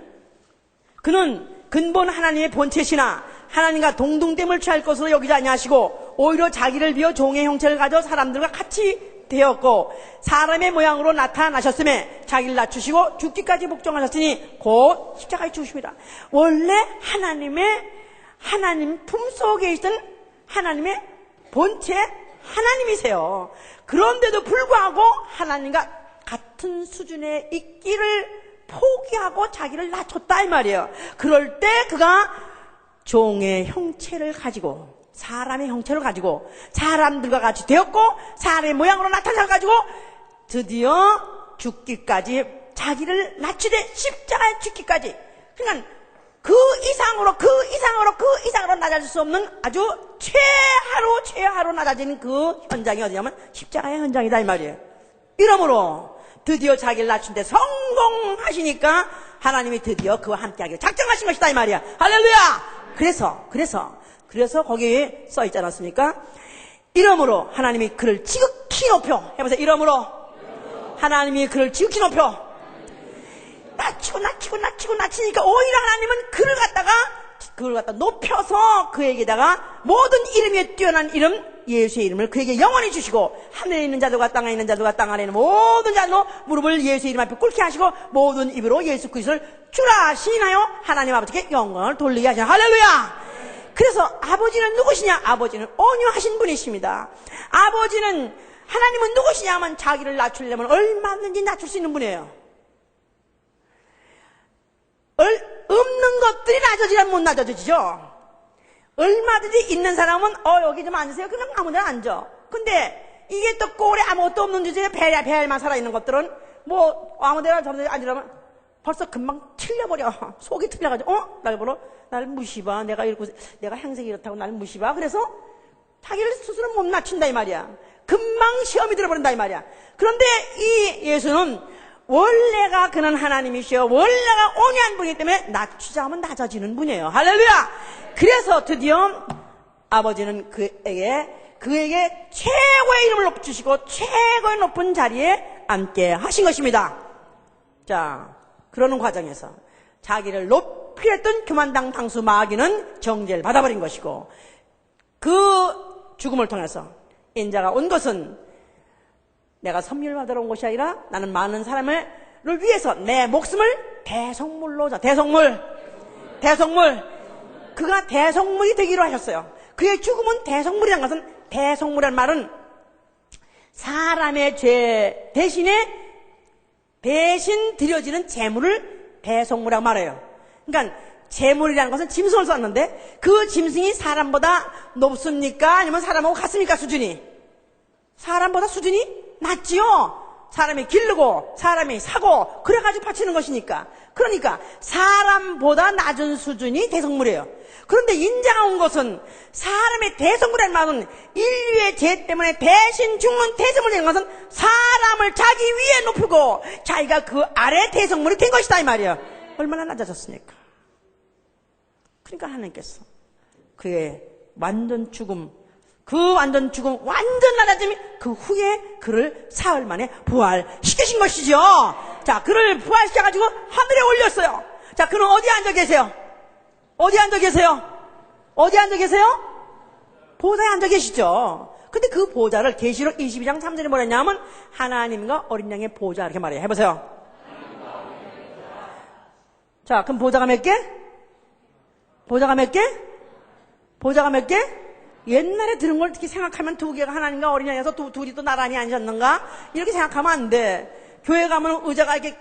그는 근본 하나님의 본체시나 하나님과 동등됨을 취할 것으로 여기지 아니하시고 오히려 자기를 비워 종의 형체를 가져 사람들과 같이 되었고 사람의 모양으로 나타나셨음에 자기를 낮추시고 죽기까지 복종하셨으니 곧 십자가에 죽으십니다. 원래 하나님 품속에 있던 하나님의 본체 하나님이세요. 그런데도 불구하고 하나님과 같은 수준에 있기를 포기하고 자기를 낮췄다 이 말이에요. 그럴 때 그가 종의 형체를 가지고, 사람의 형체를 가지고 사람들과 같이 되었고 사람의 모양으로 나타나가지고 드디어 죽기까지, 자기를 낮추되 십자가에 죽기까지, 그러니까 그 이상으로 낮아질 수 없는 아주 최하로 낮아지는 그 현장이 어디냐면 십자가의 현장이다 이 말이에요. 이러므로 드디어 자기를 낮춘 데 성공하시니까 하나님이 드디어 그와 함께하기를 작정하신 것이다 이 말이야. 할렐루야. 그래서 거기에 써 있지 않았습니까? 이러므로 하나님이 그를 지극히 높여, 해보세요. 이러므로 하나님이 그를 지극히 높여, 낮추니까 오히려 하나님은 그를 갖다 높여서 그에게다가 모든 이름 위에 뛰어난 이름, 예수의 이름을 그에게 영원히 주시고, 하늘에 있는 자들과 땅에 있는 자들과 땅 아래 있는 모든 자들로 무릎을 예수의 이름 앞에 꿇게 하시고 모든 입으로 예수 그리스도를 주라 시인하여 하나님 아버지께 영광을 돌리게 하시나. 할렐루야. 그래서 아버지는 누구시냐? 아버지는 온유하신 분이십니다. 하나님은 누구시냐 하면 자기를 낮추려면 얼마든지 낮출 수 있는 분이에요. 없는 것들이 낮아지면 못 낮아지죠. 얼마든지 있는 사람은 여기 좀 앉으세요. 그냥 아무 데나 앉아. 근데 이게 또 꼴에 아무것도 없는 주제에 배알만 살아있는 것들은 뭐 아무 데나 저런 데 앉으려면 벌써 금방 틀려버려. 속이 틀려가지고 날 무시봐. 내가 행색이 이렇다고 날 무시봐. 그래서 자기를 스스로 못 낮춘다 이 말이야. 금방 시험이 들어버린다 이 말이야. 그런데 이 예수는 원래가 그는 하나님이시여 원래가 온유한 분이기 때문에 낮추자 하면 낮아지는 분이에요. 할렐루야. 그래서 드디어 아버지는 그에게 최고의 이름을 높여주시고 최고의 높은 자리에 앉게 하신 것입니다. 자, 그러는 과정에서 자기를 높이 했던 교만당 당수 마귀는 정죄를 받아버린 것이고, 그 죽음을 통해서 인자가 온 것은 내가 선물 받으러 온 것이 아니라 나는 많은 사람을 위해서 내 목숨을 대성물로 대성물. 그가 대성물이 되기로 하셨어요. 그의 죽음은 대성물이라는 것은, 대성물이라는 말은 사람의 죄 대신 드려지는 제물을 대성물이라고 말해요. 그러니까 제물이라는 것은 짐승을 썼는데 그 짐승이 사람보다 높습니까? 아니면 사람하고 같습니까? 사람보다 수준이 낮지요. 사람이 기르고 사람이 사고 그래가지고 바치는 것이니까. 그러니까 사람보다 낮은 수준이 대성물이에요. 그런데 인자가 온 것은, 사람의 대성물이라는 말은 인류의 죄 때문에 대신 죽는 대성물이라는 것은 사람을 자기 위에 높이고 자기가 그 아래 대성물이 된 것이다 이 말이에요. 얼마나 낮아졌습니까? 그러니까 하나님께서 그의 완전 죽음, 완전 낮아짐이 그 후에 그를 사흘 만에 부활시키신 것이죠. 자, 그를 부활시켜가지고 하늘에 올렸어요. 자, 그는 어디 앉아 계세요? 보좌에 앉아 계시죠. 근데 그 보좌를 계시록 22장 3절에 뭐라 했냐면 하나님과 어린 양의 보좌 이렇게 말해요. 해보세요. 자, 그럼 보좌가 몇 개? 옛날에 들은 걸 어떻게 생각하면 두 개가 하나님과 어린 양에서 둘이 또 나란히 앉았는가? 이렇게 생각하면 안 돼. 교회 가면 의자가 이렇게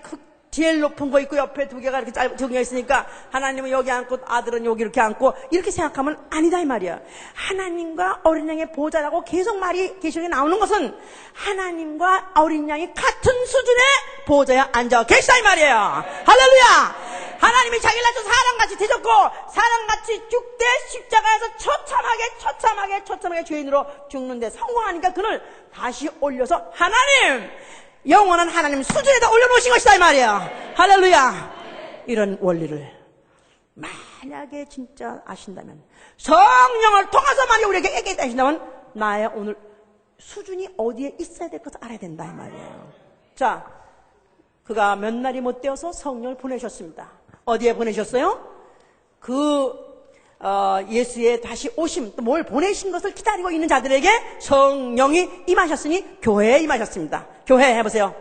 제일 높은 거 있고 옆에 두 개가 이렇게 정해져 있으니까 하나님은 여기 앉고 아들은 여기 이렇게 앉고 이렇게 생각하면 아니다 이 말이야. 하나님과 어린 양의 보좌라고 계속 말이 계시록에 나오는 것은 하나님과 어린 양이 같은 수준의 보좌에 앉아 계시다 이 말이에요. 할렐루야. 하나님이 자기를 낳쳐 사람같이 되셨고 사람같이 죽되 십자가에서 처참하게 죄인으로 죽는데 성공하니까 그를 다시 올려서 하나님, 영원한 하나님 수준에다 올려놓으신 것이다 이 말이에요. 할렐루야. 이런 원리를 만약에 진짜 아신다면, 성령을 통해서 만약에 우리에게 얘기해 주신다면 나의 오늘 수준이 어디에 있어야 될 것을 알아야 된다 이 말이에요. 자, 그가 몇 날이 못 되어서 성령을 보내셨습니다. 어디에 보내셨어요? 예수의 다시 오심, 또 뭘 보내신 것을 기다리고 있는 자들에게 성령이 임하셨으니 교회에 임하셨습니다. 교회 해보세요.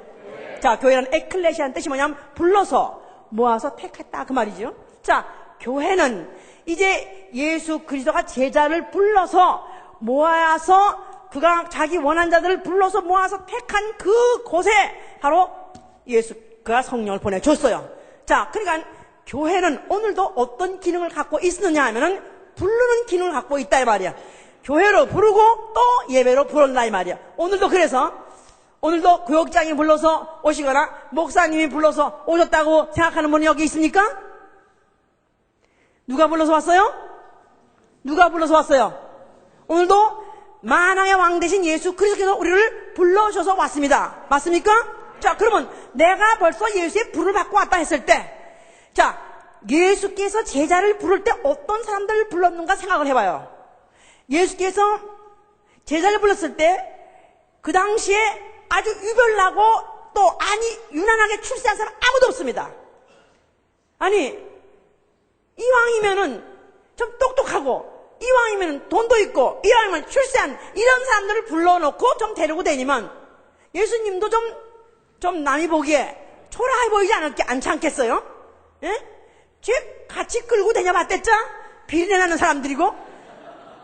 자, 교회는 에클레시아는 뜻이 뭐냐면 불러서 모아서 택했다 그 말이죠. 자, 교회는 이제 예수 그리스도가 제자를 불러서 모아서 그가 자기 원한 자들을 불러서 모아서 택한 그 곳에 바로 그가 성령을 보내줬어요. 자, 그러니까 교회는 오늘도 어떤 기능을 갖고 있느냐 하면은 부르는 기능을 갖고 있다 이 말이야. 교회로 부르고 또 예배로 부른다 이 말이야. 오늘도 그래서 오늘도 교역장이 불러서 오시거나 목사님이 불러서 오셨다고 생각하는 분이 여기 있습니까? 누가 불러서 왔어요? 누가 불러서 왔어요? 오늘도 만왕의 왕 대신 예수 그리스도께서 우리를 불러주셔서 왔습니다. 맞습니까? 자, 그러면 내가 벌써 예수의 불을 받고 왔다 했을 때, 자, 예수께서 제자를 부를 때 어떤 사람들을 불렀는가 생각을 해봐요. 예수께서 제자를 불렀을 때 그 당시에 아주 유별나고 또 유난하게 출세한 사람 아무도 없습니다. 아니, 이왕이면은 좀 똑똑하고, 이왕이면은 돈도 있고, 이왕이면 출세한 이런 사람들을 불러놓고 좀 데리고 다니면 예수님도 좀 남이 보기에 초라해 보이지 않지 않겠어요? 예? 쟤 같이 끌고 다녀봤댔죠? 비린내 나는 사람들이고,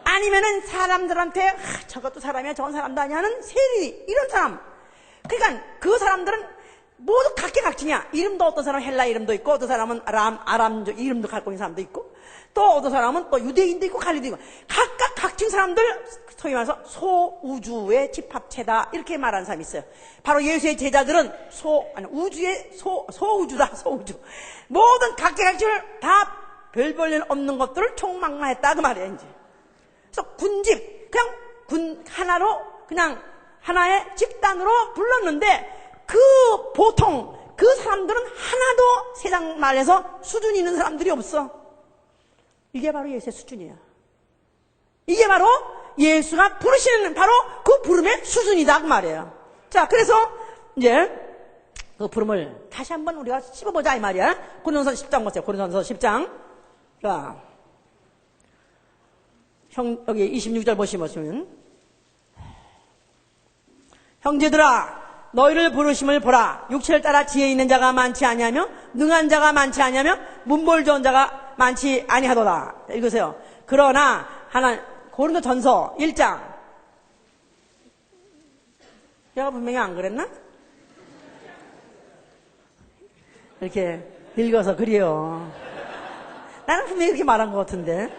아니면은 사람들한테 저것도 사람이야 저건 사람도 아니야 하는 세리 이런 사람. 그러니까 그 사람들은 모두 각계각층이야. 이름도 어떤 사람은 헬라 이름도 있고, 어떤 사람은 아람 이름도 갖고 있는 사람도 있고, 또 어떤 사람은 또 유대인도 있고 갈릴리도 있고, 각각 각층 사람들, 소위 말해서 소우주의 집합체다 이렇게 말하는 사람이 있어요. 바로 예수의 제자들은 우주의 소우주다. 소우주. 모든 각계각층을 다 별볼 일 없는 것들을 총망라했다 그 말이에요. 이제 그래서 군집 그냥 하나로 그냥 하나의 집단으로 불렀는데, 그 보통 그 사람들은 하나도 세상 말에서 수준이 있는 사람들이 없어. 이게 바로 예수의 수준이야. 이게 바로 예수가 부르시는 바로 그 부름의 수준이다 그 말이에요. 자, 그래서 이제 그 부름을 다시 한번 우리가 씹어보자 이 말이야. 고린도서 10장 보세요. 고린도서 10장. 자, 여기 26절 보시면, 형제들아 너희를 부르심을 보라. 육체를 따라 지혜 있는 자가 많지 아니하며 능한 자가 많지 아니하며 문벌 좋은 자가 많지 아니하도다. 읽으세요. 그러나 고린도전서 1장. 내가 분명히 안 그랬나? 이렇게 읽어서 그래요. 나는 분명히 이렇게 말한 것 같은데.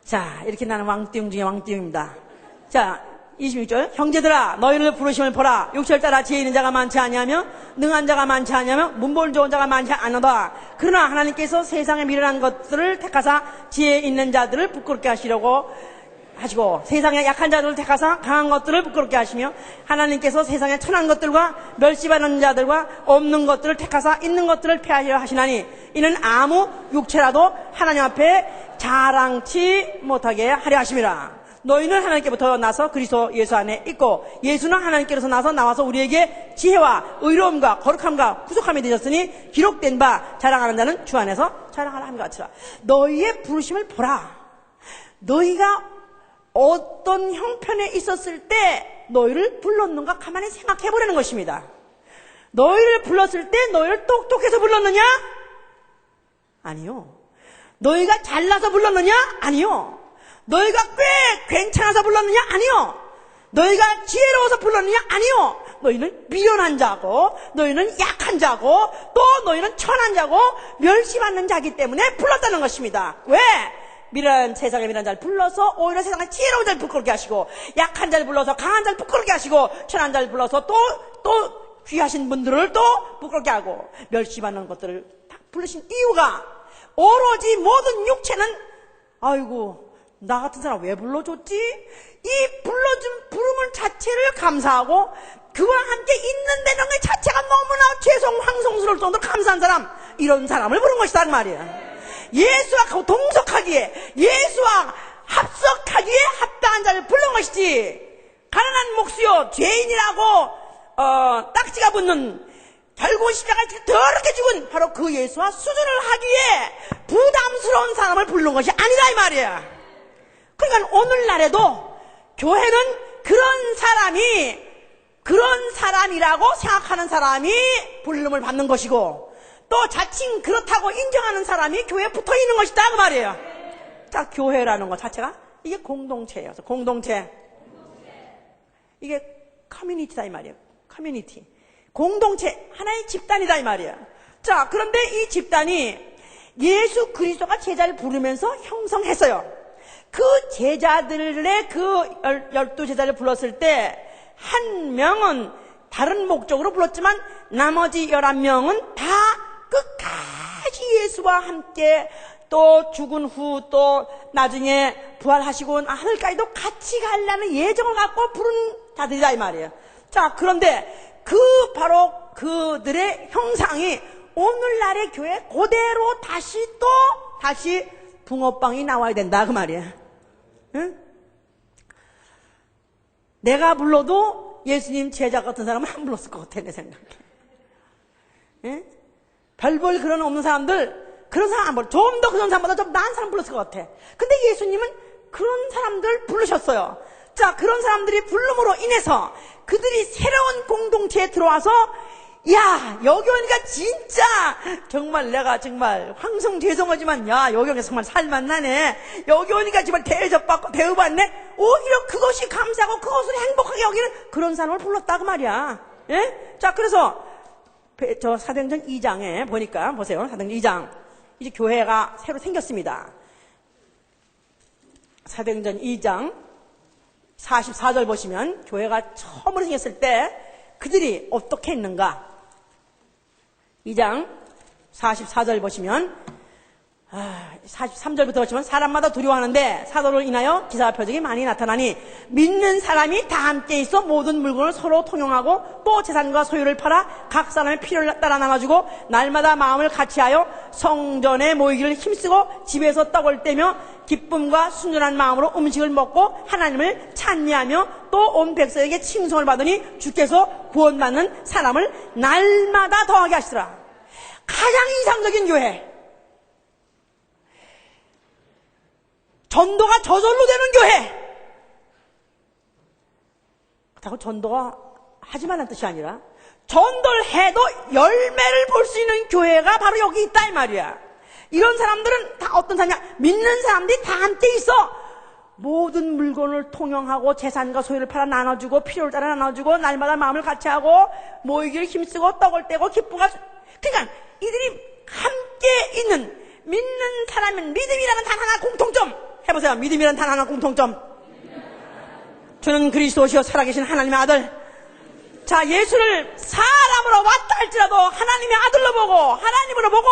자, 이렇게 나는 왕띠용 중에 왕띠용입니다. 자, 26절. 형제들아 너희를 부르심을 보라. 육체를 따라 지혜 있는 자가 많지 아니하며 능한 자가 많지 아니하며 문벌 좋은 자가 많지 않으다. 그러나 하나님께서 세상에 미련한 것들을 택하사 지혜 있는 자들을 부끄럽게 하시려고 하시고, 세상에 약한 자들을 택하사 강한 것들을 부끄럽게 하시며, 하나님께서 세상에 천한 것들과 멸시받는 자들과 없는 것들을 택하사 있는 것들을 폐하려 하시나니, 이는 아무 육체라도 하나님 앞에 자랑치 못하게 하려 하심이라. 너희는 하나님께부터 나서 그리스도 예수 안에 있고, 예수는 하나님께로서 나와서 우리에게 지혜와 의로움과 거룩함과 구속함이 되셨으니 기록된 바 자랑하는 자는 주 안에서 자랑하라 함과 같으라. 너희의 부르심을 보라. 너희가 어떤 형편에 있었을 때 너희를 불렀는가 가만히 생각해 보라는 것입니다. 너희를 불렀을 때 너희를 똑똑해서 불렀느냐? 아니요. 너희가 잘나서 불렀느냐? 아니요. 너희가 꽤 괜찮아서 불렀느냐? 아니요. 너희가 지혜로워서 불렀느냐? 아니요. 너희는 미련한 자고, 너희는 약한 자고, 또 너희는 천한 자고 멸시받는 자이기 때문에 불렀다는 것입니다. 왜? 세상에 미련한 자를 불러서 오히려 세상에 지혜로운 자를 부끄럽게 하시고, 약한 자를 불러서 강한 자를 부끄럽게 하시고, 천한 자를 불러서 또 귀하신 분들을 또 부끄럽게 하고, 멸시받는 것들을 다 부르신 이유가 오로지 모든 육체는 아이고 나 같은 사람 왜 불러줬지? 이 불러준 부름을 자체를 감사하고 그와 함께 있는다는 것 자체가 너무나 죄송 황송스러울 정도로 감사한 사람, 이런 사람을 부른 것이다 그 말이야. 예수와 동석하기에, 예수와 합석하기에 합당한 자를 부른 것이지, 가난한 목수요 죄인이라고 딱지가 붙는 결국은 십자가에 더럽게 죽은 바로 그 예수와 수준을 하기에 부담스러운 사람을 부른 것이 아니라 이 말이야. 그러니까 오늘날에도 교회는 그런 사람이라고 생각하는 사람이 부름을 받는 것이고, 또 자칭 그렇다고 인정하는 사람이 교회에 붙어 있는 것이다 그 말이에요. 자, 교회라는 것 자체가 이게 공동체예요. 공동체. 이게 커뮤니티다 이 말이에요. 커뮤니티. 공동체, 하나의 집단이다 이 말이에요. 자, 그런데 이 집단이 예수 그리스도가 제자를 부르면서 형성했어요. 그 제자들의 그 12제자를 불렀을 때 한 명은 다른 목적으로 불렀지만 나머지 11명은 다 끝까지 예수와 함께 또 죽은 후 또 나중에 부활하시고 하늘까지도 같이 가려는 예정을 갖고 부른 자들이다 이 말이에요. 자, 그런데 바로 그들의 형상이 오늘날의 교회 그대로 다시 붕어빵이 나와야 된다 그 말이에요. 응? 내가 불러도 예수님 제자 같은 사람은 안 불렀을 것 같아 내 생각에. 응? 별볼 그런 없는 사람들 그런 사람 안 불러. 좀 더 그런 사람보다 좀 나은 사람 불렀을 것 같아. 근데 예수님은 그런 사람들 부르셨어요. 자, 그런 사람들이 부름으로 인해서 그들이 새로운 공동체에 들어와서 야, 여기 오니까 진짜 정말 내가 정말 황성죄송하지만 야, 여기 오니까 정말 살만나네. 여기 오니까 정말 대접받고 대우받네. 오히려 그것이 감사하고 그것을 행복하게 여기는 그런 사람을 불렀다 그 말이야. 예? 자, 그래서 저 사도행전 2장에 보니까 보세요. 사도행전 2장 이제 교회가 새로 생겼습니다. 사도행전 2장 44절 보시면 교회가 처음으로 생겼을 때 그들이 어떻게 했는가? 2장 44절 보시면 43절부터 보시면 사람마다 두려워하는데 사도로 인하여 기사와 표적이 많이 나타나니 믿는 사람이 다 함께 있어 모든 물건을 서로 통용하고 또 재산과 소유를 팔아 각 사람의 필요를 따라 나눠주고 날마다 마음을 같이하여 성전에 모이기를 힘쓰고 집에서 떡을 떼며 기쁨과 순전한 마음으로 음식을 먹고 하나님을 찬미하며 또 온 백성에게 칭송을 받으니 주께서 구원받는 사람을 날마다 더하게 하시더라. 가장 이상적인 교회, 전도가 저절로 되는 교회. 그렇다고 전도가 하지만 뜻이 아니라 전도를 해도 열매를 볼 수 있는 교회가 바로 여기 있다 이 말이야. 이런 사람들은 다 어떤 사람이냐? 믿는 사람들이 다 함께 있어. 모든 물건을 통용하고 재산과 소유를 팔아 나눠주고 필요를 따라 나눠주고 날마다 마음을 같이하고 모이기를 힘쓰고 떡을 떼고 기쁨과 그러니까 이들이 함께 있는 믿는 사람은 믿음이라는 단 하나 공통점 해보세요. 믿음이라는 단 하나 공통점. 주는 그리스도시요 살아계신 하나님의 아들. 자, 예수를 사람으로 왔다 할지라도 하나님의 아들로 보고 하나님으로 보고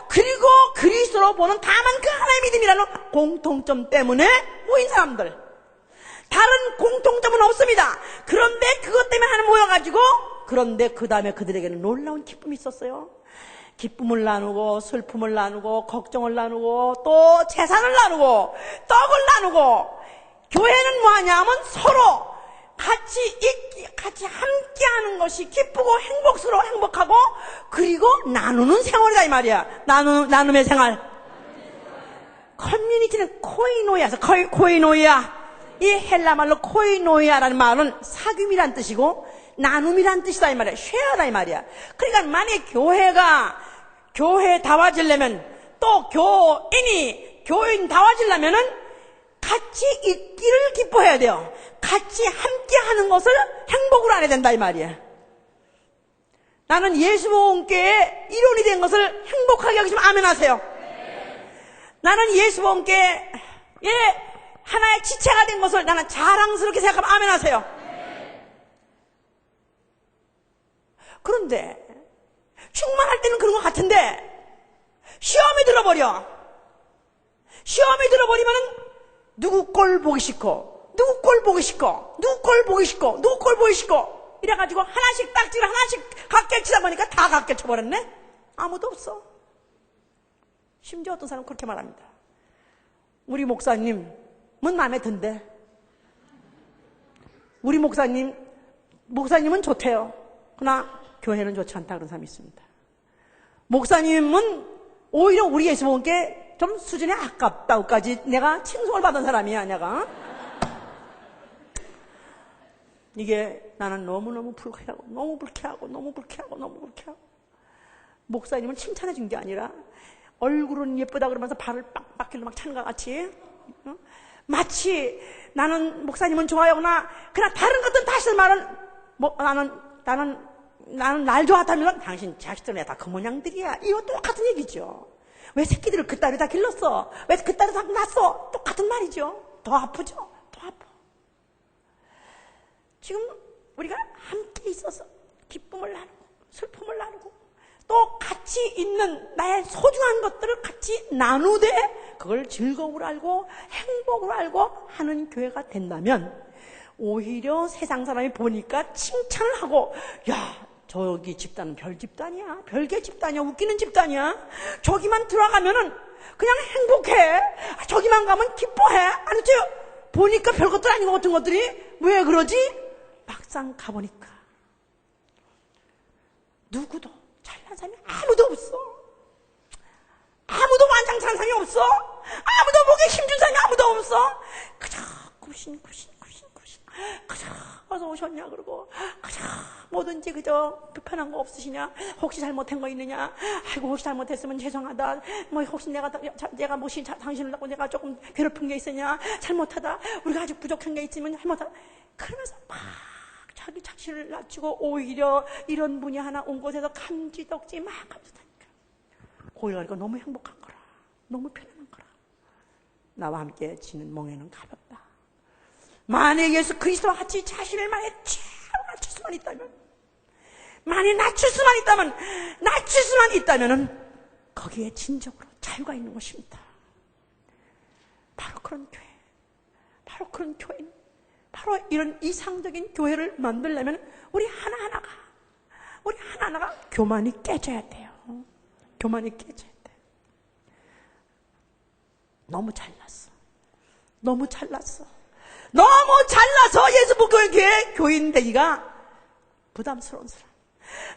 그리고 그리스도로 보는 다만 그 하나의 믿음이라는 공통점 때문에 모인 사람들. 다른 공통점은 없습니다. 그런데 그것 때문에 하나 모여가지고 그런데 그 다음에 그들에게는 놀라운 기쁨이 있었어요. 기쁨을 나누고 슬픔을 나누고 걱정을 나누고 또 재산을 나누고 떡을 나누고 교회는 뭐하냐면 서로 같이 함께하는 것이 기쁘고 행복스러워 행복하고 그리고 나누는 생활이다 이 말이야. 나눔의 생활. 커뮤니티는 코이노이아서 코이노이아. 이 헬라 말로 코이노이아라는 말은 사귐이란 뜻이고 나눔이란 뜻이다 이 말이야. 쉐어다 이 말이야. 그러니까 만약에 교회다워지려면 또 교인다워지려면은 같이 있기를 기뻐해야 돼요. 같이 함께 하는 것을 행복으로 안 해야 된다 이 말이야. 나는 예수보험교회의 일원이 된 것을 행복하게 여기시면 아멘 하세요. 나는 예수보험교회의 하나의 지체가 된 것을 나는 자랑스럽게 생각하면 아멘 하세요. 그런데 충만할 때는 그런 것 같은데 시험이 들어버리면은 누구 꼴 보기 싫고 누구 꼴 보기 싫고 이래가지고 하나씩 딱지를 하나씩 각게 치다 보니까 다 각게 쳐버렸네. 아무도 없어. 심지어 어떤 사람은 그렇게 말합니다. 우리 목사님은 마음에 든대. 우리 목사님은 좋대요. 그러나 교회는 좋지 않다 그런 사람이 있습니다. 목사님은 오히려 우리 예수님께 좀 수준이 아깝다고까지 내가 칭송을 받은 사람이야 내가. 이게 나는 너무너무 불쾌하고 너무 불쾌하고 목사님은 칭찬해 준 게 아니라 얼굴은 예쁘다 그러면서 발을 빡빡길로 막 차는 것 같이 마치 나는 목사님은 좋아요 그러나 다른 것들은 다시 말은 나는 나는 날 좋아한다면 당신 자식들은 다 그 모양들이야. 이거 똑같은 얘기죠. 왜 새끼들을 그따위다 길렀어? 왜 그따위다 낳았어? 똑같은 말이죠. 더 아프죠. 더 아파. 지금 우리가 함께 있어서 기쁨을 나누고 슬픔을 나누고 또 같이 있는 나의 소중한 것들을 같이 나누되 그걸 즐거움으로 알고 행복으로 알고 하는 교회가 된다면 오히려 세상 사람이 보니까 칭찬을 하고, 야, 저기 집단은 별 집단이야. 별개 집단이야. 웃기는 집단이야. 저기만 들어가면은 그냥 행복해. 저기만 가면 기뻐해. 아니죠? 보니까 별것들 아닌 것 같은 것들이 왜 그러지? 막상 가보니까 누구도 잘난 사람이 아무도 없어. 아무도 완장찬 사람이 없어. 아무도 목에 힘준 사람이 아무도 없어. 그저 구신 그저 어서 오셨냐 그러고 그저 뭐든지 그저 불편한 거 없으시냐, 혹시 잘못한 거 있느냐, 아이고 혹시 잘못했으면 죄송하다, 뭐 혹시 내가 혹시 당신을 갖고 내가 조금 괴롭힌 게 있으냐, 잘못하다 우리가 아직 부족한 게 있으면 잘못하다, 그러면서 막 자기 자신을 낮추고 오히려 이런 분이 하나 온 곳에서 감지덕지 막 감지다니까. 거기 가니까 너무 행복한 거라, 너무 편안한 거라. 나와 함께 지는 멍에는 가볍다. 만약 예수 그리스도와 같이 자신을 만에 최고 낮출 수만 있다면, 만약 낮출 수만 있다면은 거기에 진정으로 자유가 있는 것입니다. 바로 그런 교회, 바로 그런 교인, 바로 이런 이상적인 교회를 만들려면 우리 하나하나가 교만이 깨져야 돼요. 교만이 깨져야 돼. 너무 잘났어 예수 복음교회 교인 되기가 부담스러운 사람,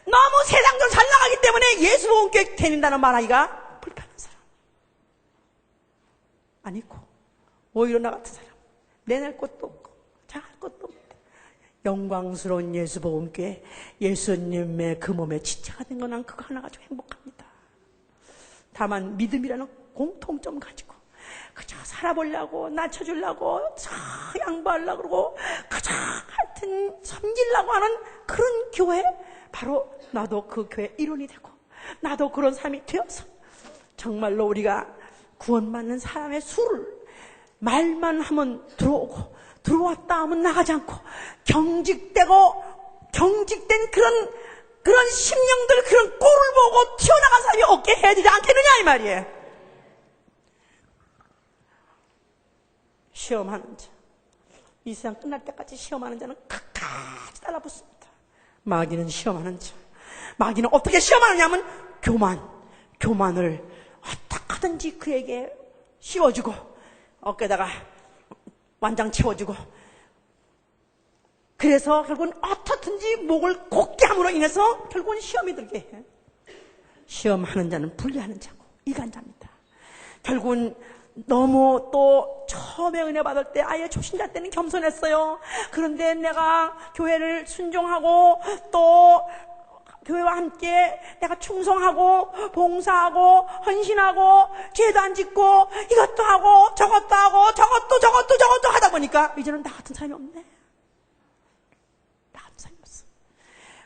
너무 세상적으로 잘 나가기 때문에 예수 복음교회 다닌다는 말하기가 불편한 사람 아니고, 오히려 나 같은 사람 내낼 것도 없고 잘할 것도 없고 영광스러운 예수 복음교회 예수님의 그 몸에 지체가 된 건 난 그거 하나 가지고 행복합니다. 다만 믿음이라는 공통점 가지고 그저 살아보려고, 낮춰주려고, 양보하려고 그러고, 그저 하여튼 섬기려고 하는 그런 교회, 바로 나도 그 교회 일원이 되고, 나도 그런 사람이 되어서 정말로 우리가 구원받는 사람의 수를 말만 하면 들어오고, 들어왔다 하면 나가지 않고, 경직된 그런 심령들, 그런 꼴을 보고 튀어나간 사람이 없게 해야 되지 않겠느냐 이 말이에요. 시험하는 자, 이 세상 끝날 때까지 시험하는 자는 끝까지 달라붙습니다. 마귀는 시험하는 자, 마귀는 어떻게 시험하느냐면 교만을 어떻게든지 그에게 씌워주고 어깨다가 완장 채워주고, 그래서 결국은 어떻든지 목을 곧게 함으로 인해서 결국은 시험이 들게 해. 시험하는 자는 불리하는 자고 이간자입니다. 결국은 너무 또 처음에 은혜 받을 때 아예 초신자 때는 겸손했어요. 그런데 내가 교회를 순종하고 또 교회와 함께 내가 충성하고 봉사하고 헌신하고 죄도 안 짓고 이것도 하고 저것도 하고 저것도 하다 보니까 이제는 나 같은 사람이 없네. 나 같은 사람이 없어.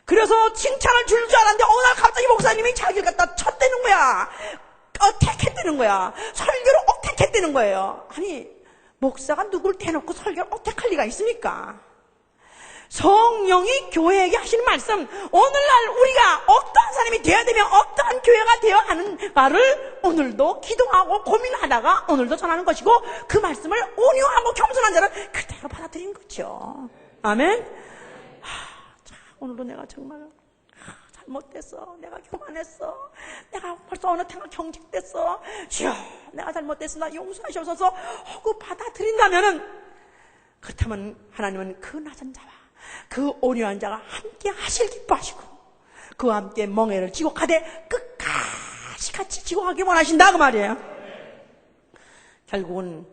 그래서 칭찬을 줄 알았는데 어느 날 갑자기 목사님이 자기를 갖다 쳤대는 거야. 어택했다는 거야. 설교를 어택했다는 거예요. 아니, 목사가 누굴 대놓고 설교를 어택할 리가 있습니까? 성령이 교회에게 하시는 말씀, 오늘날 우리가 어떠한 사람이 되어야 되면 어떠한 교회가 되어야 하는 말을 오늘도 기도하고 고민하다가 오늘도 전하는 것이고, 그 말씀을 온유하고 겸손한 자는 그대로 받아들인 거죠. 아멘. 오늘도 내가 정말 잘못됐어. 내가 교만했어. 내가 벌써 어느 때가 경직됐어. 주여, 내가 잘못됐어. 나 용서하시옵소서 하고 받아들인다면은, 그렇다면 하나님은 그 낮은 자와 그 온유한 자가 함께 하실 기뻐하시고 그와 함께 멍에를 지고 가되 끝까지 같이 지고 가기 원하신다 그 말이에요. 결국은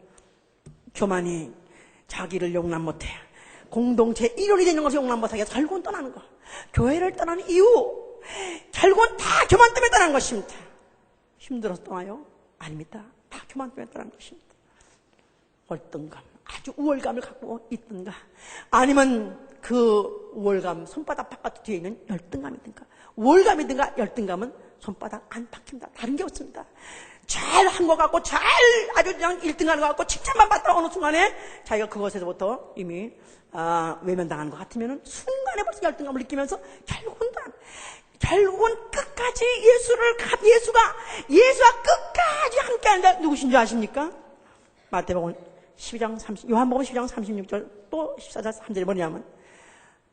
교만이 자기를 용납 못해 공동체 일원이 되는 것을 용납 못하게 해서 결국은 떠나는 거. 교회를 떠나는 이유, 결국은 다 교만 때문에 떠나는 것입니다. 힘들어서 떠나요? 아닙니다. 다 교만 때문에 떠나는 것입니다. 월등감, 아주 우월감을 갖고 있든가, 아니면 그 우월감, 손바닥 바깥 뒤에 있는 열등감이든가, 우월감이든가 열등감은 손바닥 안 박힌다. 다른 게 없습니다. 잘 한 것 같고, 아주 그냥 1등하는 것 같고, 칭찬만 받다가 어느 순간에 자기가 그것에서부터 이미, 외면당하는 것 같으면은 순간에 벌써 열등감을 느끼면서 결국은 끝까지 예수와 끝까지 함께 하는데 누구신 줄 아십니까? 마태복음 12장 30, 요한복음 12장 36절 또 14절 3절이 뭐냐면,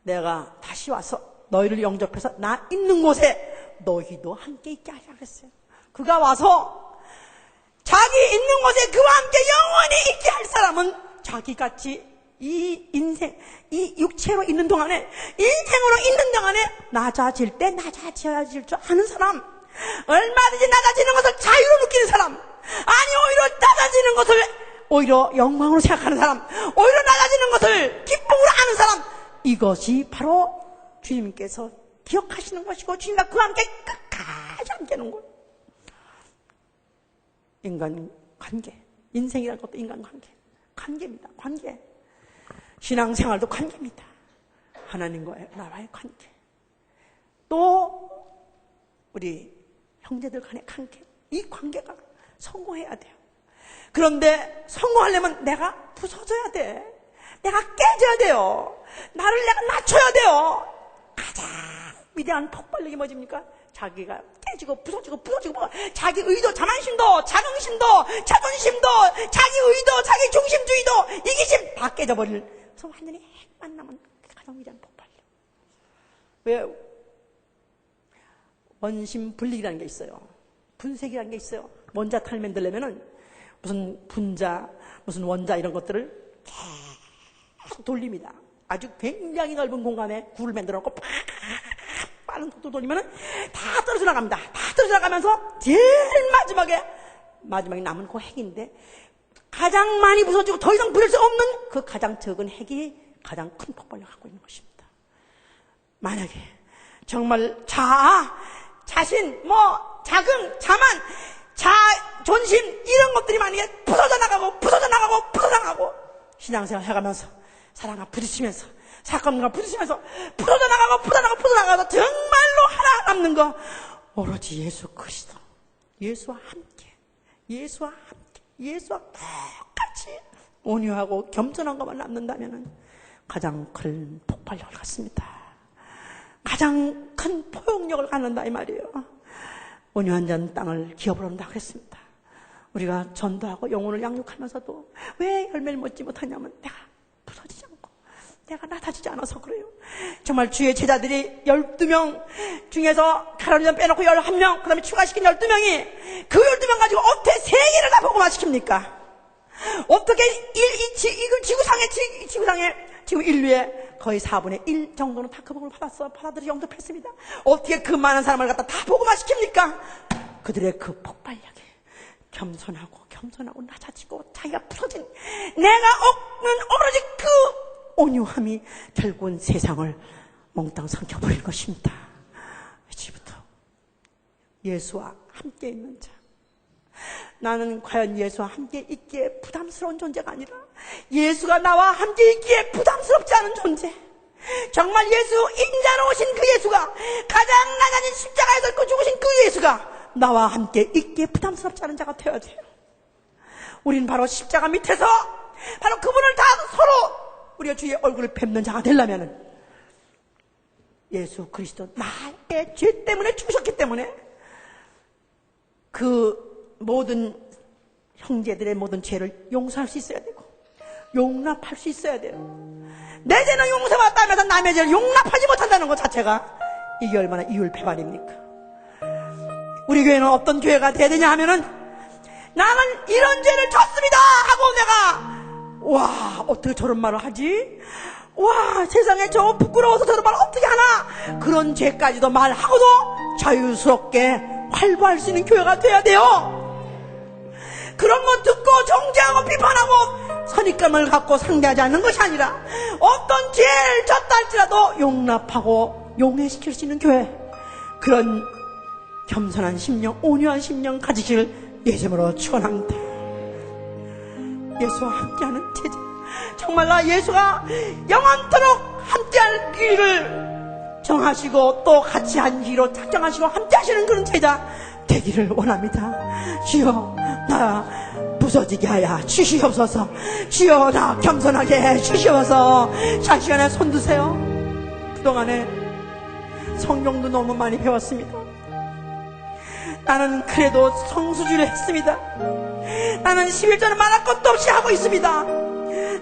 내가 다시 와서 너희를 영접해서 나 있는 곳에 너희도 함께 있게 하자 그랬어요. 그가 와서 자기 있는 곳에 그와 함께 영원히 있게 할 사람은 자기같이 이 인생, 이 육체로 있는 동안에, 인생으로 있는 동안에 낮아질 때 낮아질 줄 아는 사람, 얼마든지 낮아지는 것을 자유로 느끼는 사람, 아니 오히려 낮아지는 것을 오히려 영광으로 생각하는 사람, 오히려 낮아지는 것을 기쁨으로 아는 사람, 이것이 바로 주님께서 기억하시는 것이고 주님과 그와 함께 끝까지 함께하는 것. 인간관계, 인생이라는 것도 인간관계, 관계입니다. 관계. 신앙생활도 관계입니다. 하나님과의 나와의 관계. 또 우리 형제들 간의 관계. 이 관계가 성공해야 돼요. 그런데 성공하려면 내가 부서져야 돼. 내가 깨져야 돼요. 나를 내가 낮춰야 돼요. 가장 위대한 폭발력이 뭐집니까? 자기가 깨지고 부서지고 자기 의도, 자만심도, 자긍심도, 자존심도, 자기 의도, 자기 중심주의도, 이기심 다 깨져버릴. 그래서 완전히 핵만 남은 가장 위대한 폭발력. 왜? 원심분lik이라는 게 있어요. 분색이라는 게 있어요. 원자탄을 만들려면은 무슨 분자, 무슨 원자 이런 것들을 계속 돌립니다. 아주 굉장히 넓은 공간에 굴을 만들어 놓고 빠른 속도로 돌리면은 다 떨어져 나갑니다. 다 떨어져 나가면서 제일 마지막에 남은 그 핵인데, 가장 많이 부서지고 더 이상 부술 수 없는 그 가장 적은 핵이 가장 큰 폭발력을 갖고 있는 것입니다. 만약에 정말 자신, 자긍, 자만, 존심 이런 것들이 만약에 부서져 나가고 신앙생활 해가면서 사랑과 부딪히면서 사건과 부딪히면서 부서져 나가고 정말로 하나 남는 거 오로지 예수 그리스도, 예수와 똑같이 온유하고 겸손한 것만 남는다면 가장 큰 폭발력을 갖습니다. 가장 큰 포용력을 갖는다 이 말이에요. 온유한 자는 땅을 기업으로 한다고 했습니다. 우리가 전도하고 영혼을 양육하면서도 왜 열매를 맺지 못하냐면 내가 부서지지 않고 내가 낮아지지 않아서 그래요. 정말 주의 제자들이 12명 중에서 가룟유다 빼놓고 11명, 그 다음에 추가시킨 12명이 그 12명 가지고 어떻게 세계를 다 복음화 시킵니까? 어떻게 지금 인류의 거의 4분의 1 정도는 다 그 복음을 받아들여 영접했습니다. 어떻게 그 많은 사람을 갖다 다 복음화 시킵니까? 그들의 그 폭발력에 겸손하고 낮아지고 자기가 부서진 내가 없는 오로지 그 온유함이 결국은 세상을 몽땅 삼켜버릴 것입니다. 이제부터 예수와 함께 있는 자, 나는 과연 예수와 함께 있기에 부담스러운 존재가 아니라 예수가 나와 함께 있기에 부담스럽지 않은 존재, 정말 예수 인자로 오신 그 예수가, 가장 낮아진 십자가에서 그 죽으신 그 예수가 나와 함께 있기에 부담스럽지 않은 자가 되어야 돼요. 우리는 바로 십자가 밑에서 바로 그분을 다 서로 우리가 주의 얼굴을 뵙는 자가 되려면 예수 그리스도 나의 죄 때문에 죽으셨기 때문에 그 모든 형제들의 모든 죄를 용서할 수 있어야 되고 용납할 수 있어야 돼요. 내 죄는 용서받다면서 남의 죄를 용납하지 못한다는 것 자체가 이게 얼마나 이율배반입니까? 우리 교회는 어떤 교회가 돼야 되냐 하면은, 나는 이런 죄를 졌습니다 하고 내가 와 어떻게 저런 말을 하지? 와 세상에 저 부끄러워서 저런 말을 어떻게 하나? 그런 죄까지도 말하고도 자유스럽게 활보할 수 있는 교회가 돼야 돼요. 그런 거 듣고 정죄하고 비판하고 선입견을 갖고 상대하지 않는 것이 아니라 어떤 죄를 졌다 할지라도 용납하고 용해시킬 수 있는 교회, 그런 겸손한 심령, 온유한 심령 가지시길 예수님으로 축원합니다. 예수와 함께하는 제자, 정말 나 예수가 영원토록 함께할 길을 정하시고 또 같이 하기로 작정하시고 함께 하시는 그런 제자 되기를 원합니다. 주여, 나 부서지게 하여 주시옵소서. 주여, 나 겸손하게 해 주시옵소서. 자, 시간에 손 드세요. 그동안에 성경도 너무 많이 배웠습니다. 나는 그래도 성수주를 했습니다. 나는 11조는 말할 것도 없이 하고 있습니다.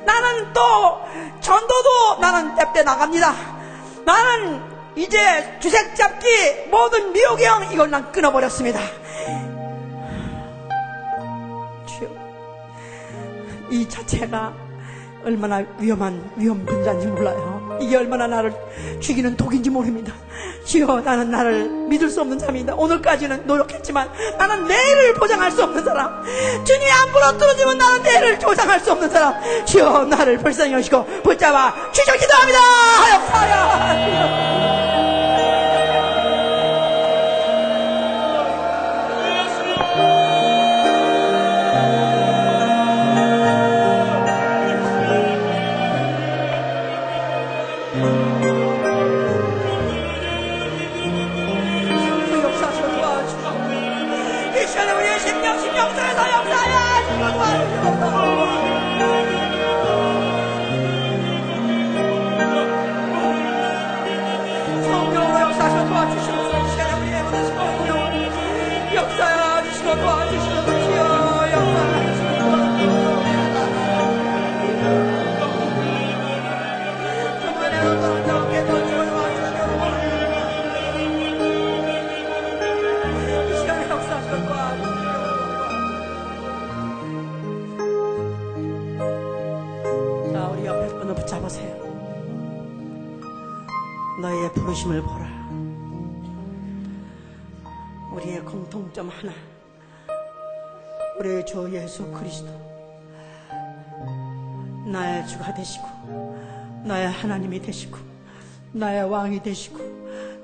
나는 또 전도도 나는 때때 나갑니다. 나는 이제 주색 잡기 모든 미혹의 이걸 난 끊어버렸습니다. 주여, 이 자체가 얼마나 위험한 위험 분자인지 몰라요. 이게 얼마나 나를 죽이는 독인지 모릅니다. 주여, 나는 나를 믿을 수 없는 사람입니다. 오늘까지는 노력했지만 나는 내일을 보장할 수 없는 사람. 주님이 안 부러뜨려주면 나는 내일을 보장할 수 없는 사람. 주여, 나를 불쌍히 여시고 붙잡아 주셔 기도합니다. 하여 너희의 부르심을 보라. 우리의 공통점 하나, 우리의 주 예수 그리스도 나의 주가 되시고 나의 하나님이 되시고 나의 왕이 되시고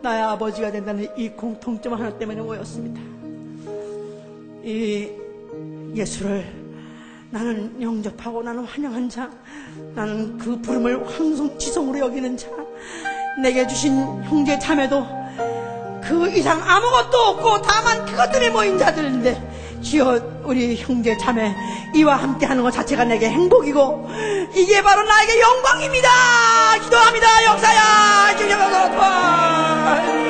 나의 아버지가 된다는 이 공통점 하나 때문에 모였습니다. 이 예수를 나는 영접하고 나는 환영한 자, 나는 그 부름을 황송지성으로 여기는 자, 내게 주신 형제 자매도 그 이상 아무것도 없고 다만 그것 때문에 모인 자들인데, 주여, 우리 형제 자매 이와 함께하는 것 자체가 내게 행복이고 이게 바로 나에게 영광입니다. 기도합니다. 역사야 주님으로 도와.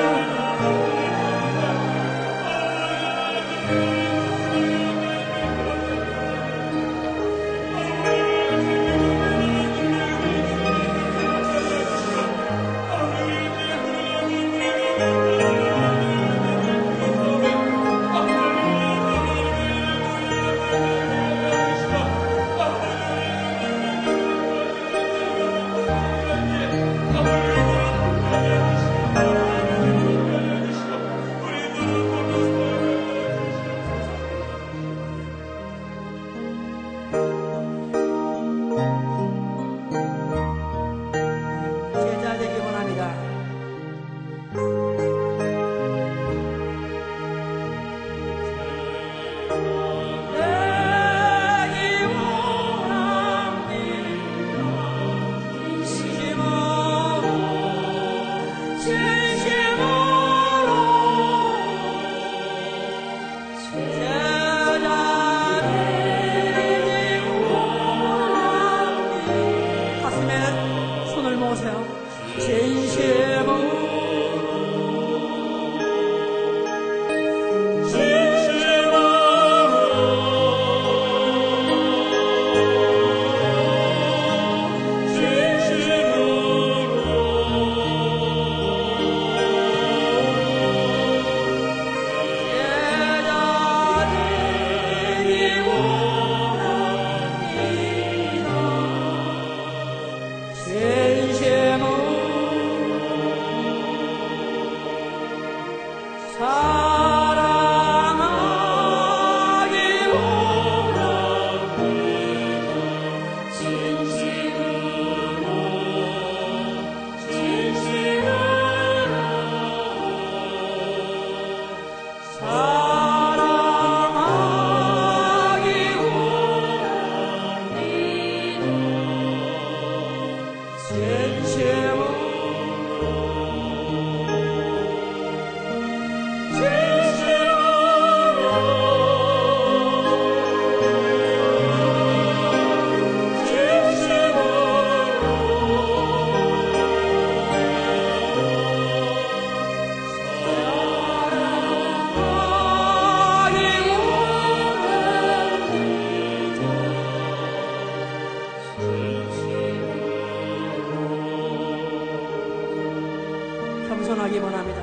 겸손하기 원합니다.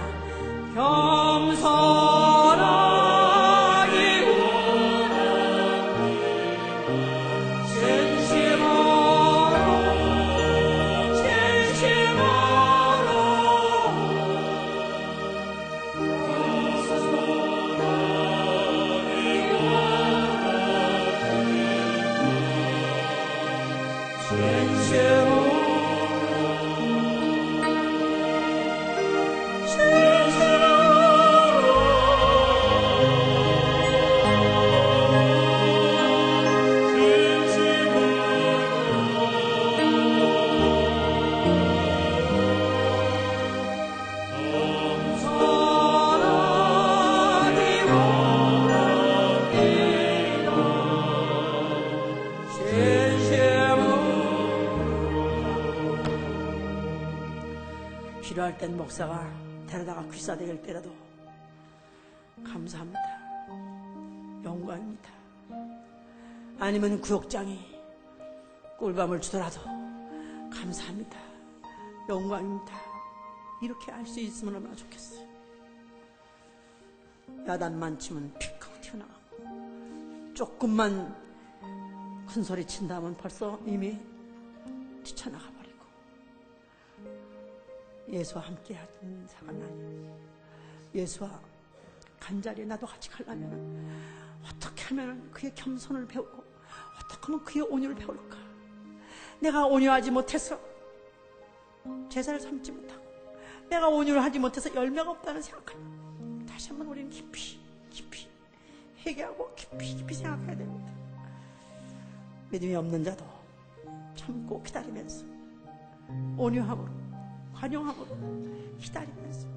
겸손하기 원합니다. 필요할 땐 목사가 데려다가 귀싸대기를 때려도 감사합니다. 영광입니다. 아니면 구역장이 꿀밤을 주더라도 감사합니다. 영광입니다. 이렇게 할 수 있으면 얼마나 좋겠어요. 야단만 치면 픽하고 튀어나가고 조금만 큰 소리 친다면 벌써 이미 뛰쳐나가 버리고. 예수와 함께 하던 사람 아니에요. 예수와 간자리에 나도 같이 가려면 어떻게 하면 그의 겸손을 배우고 어떻게 하면 그의 온유를 배울까. 내가 온유하지 못해서 제사를 삼지 못하고 내가 온유를 하지 못해서 열매가 없다는 생각하면 다시 한번 우리는 깊이 회개하고 깊이 생각해야 됩니다. 믿음이 없는 자도 참고 기다리면서 온유함으로 관용함으로 기다리면서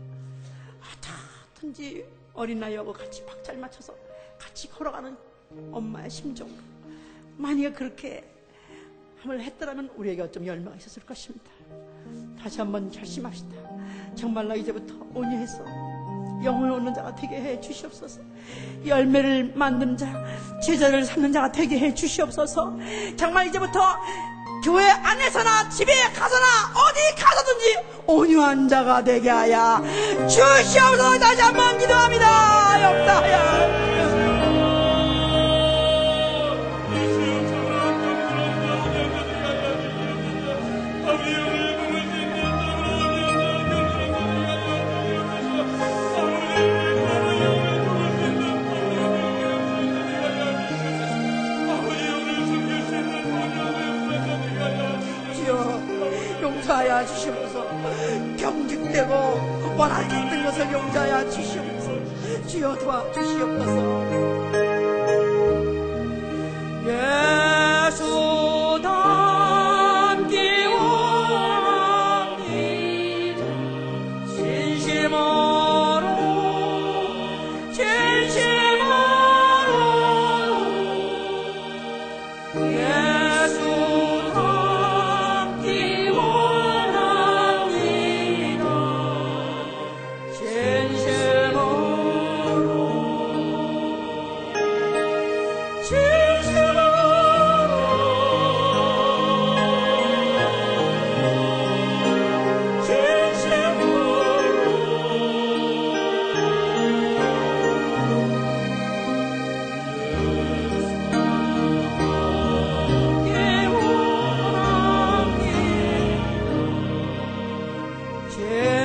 어떻든지 어린아이하고 같이 박자를 맞춰서 같이 걸어가는 엄마의 심정으로 만약에 그렇게 함을 했더라면 우리에게 어쩜 열매가 있었을 것입니다. 다시 한번 결심합시다. 정말로 이제부터 온유해서 영혼을 얻는 자가 되게 해 주시옵소서. 열매를 만드는 자, 제자를 삼는 자가 되게 해 주시옵소서. 정말 이제부터 교회 안에서나 집에 가서나 어디 가서든지 온유한 자가 되게 하여 주시옵소서. 다시 한번 기도합니다. 역사하여 용서하여 주시옵소서. 경직되고 원하지 않는 것을 용서하여 주시옵소서. 주여 도와주시옵소서. 예수 닮기 원합니다. 진심으로 예수 제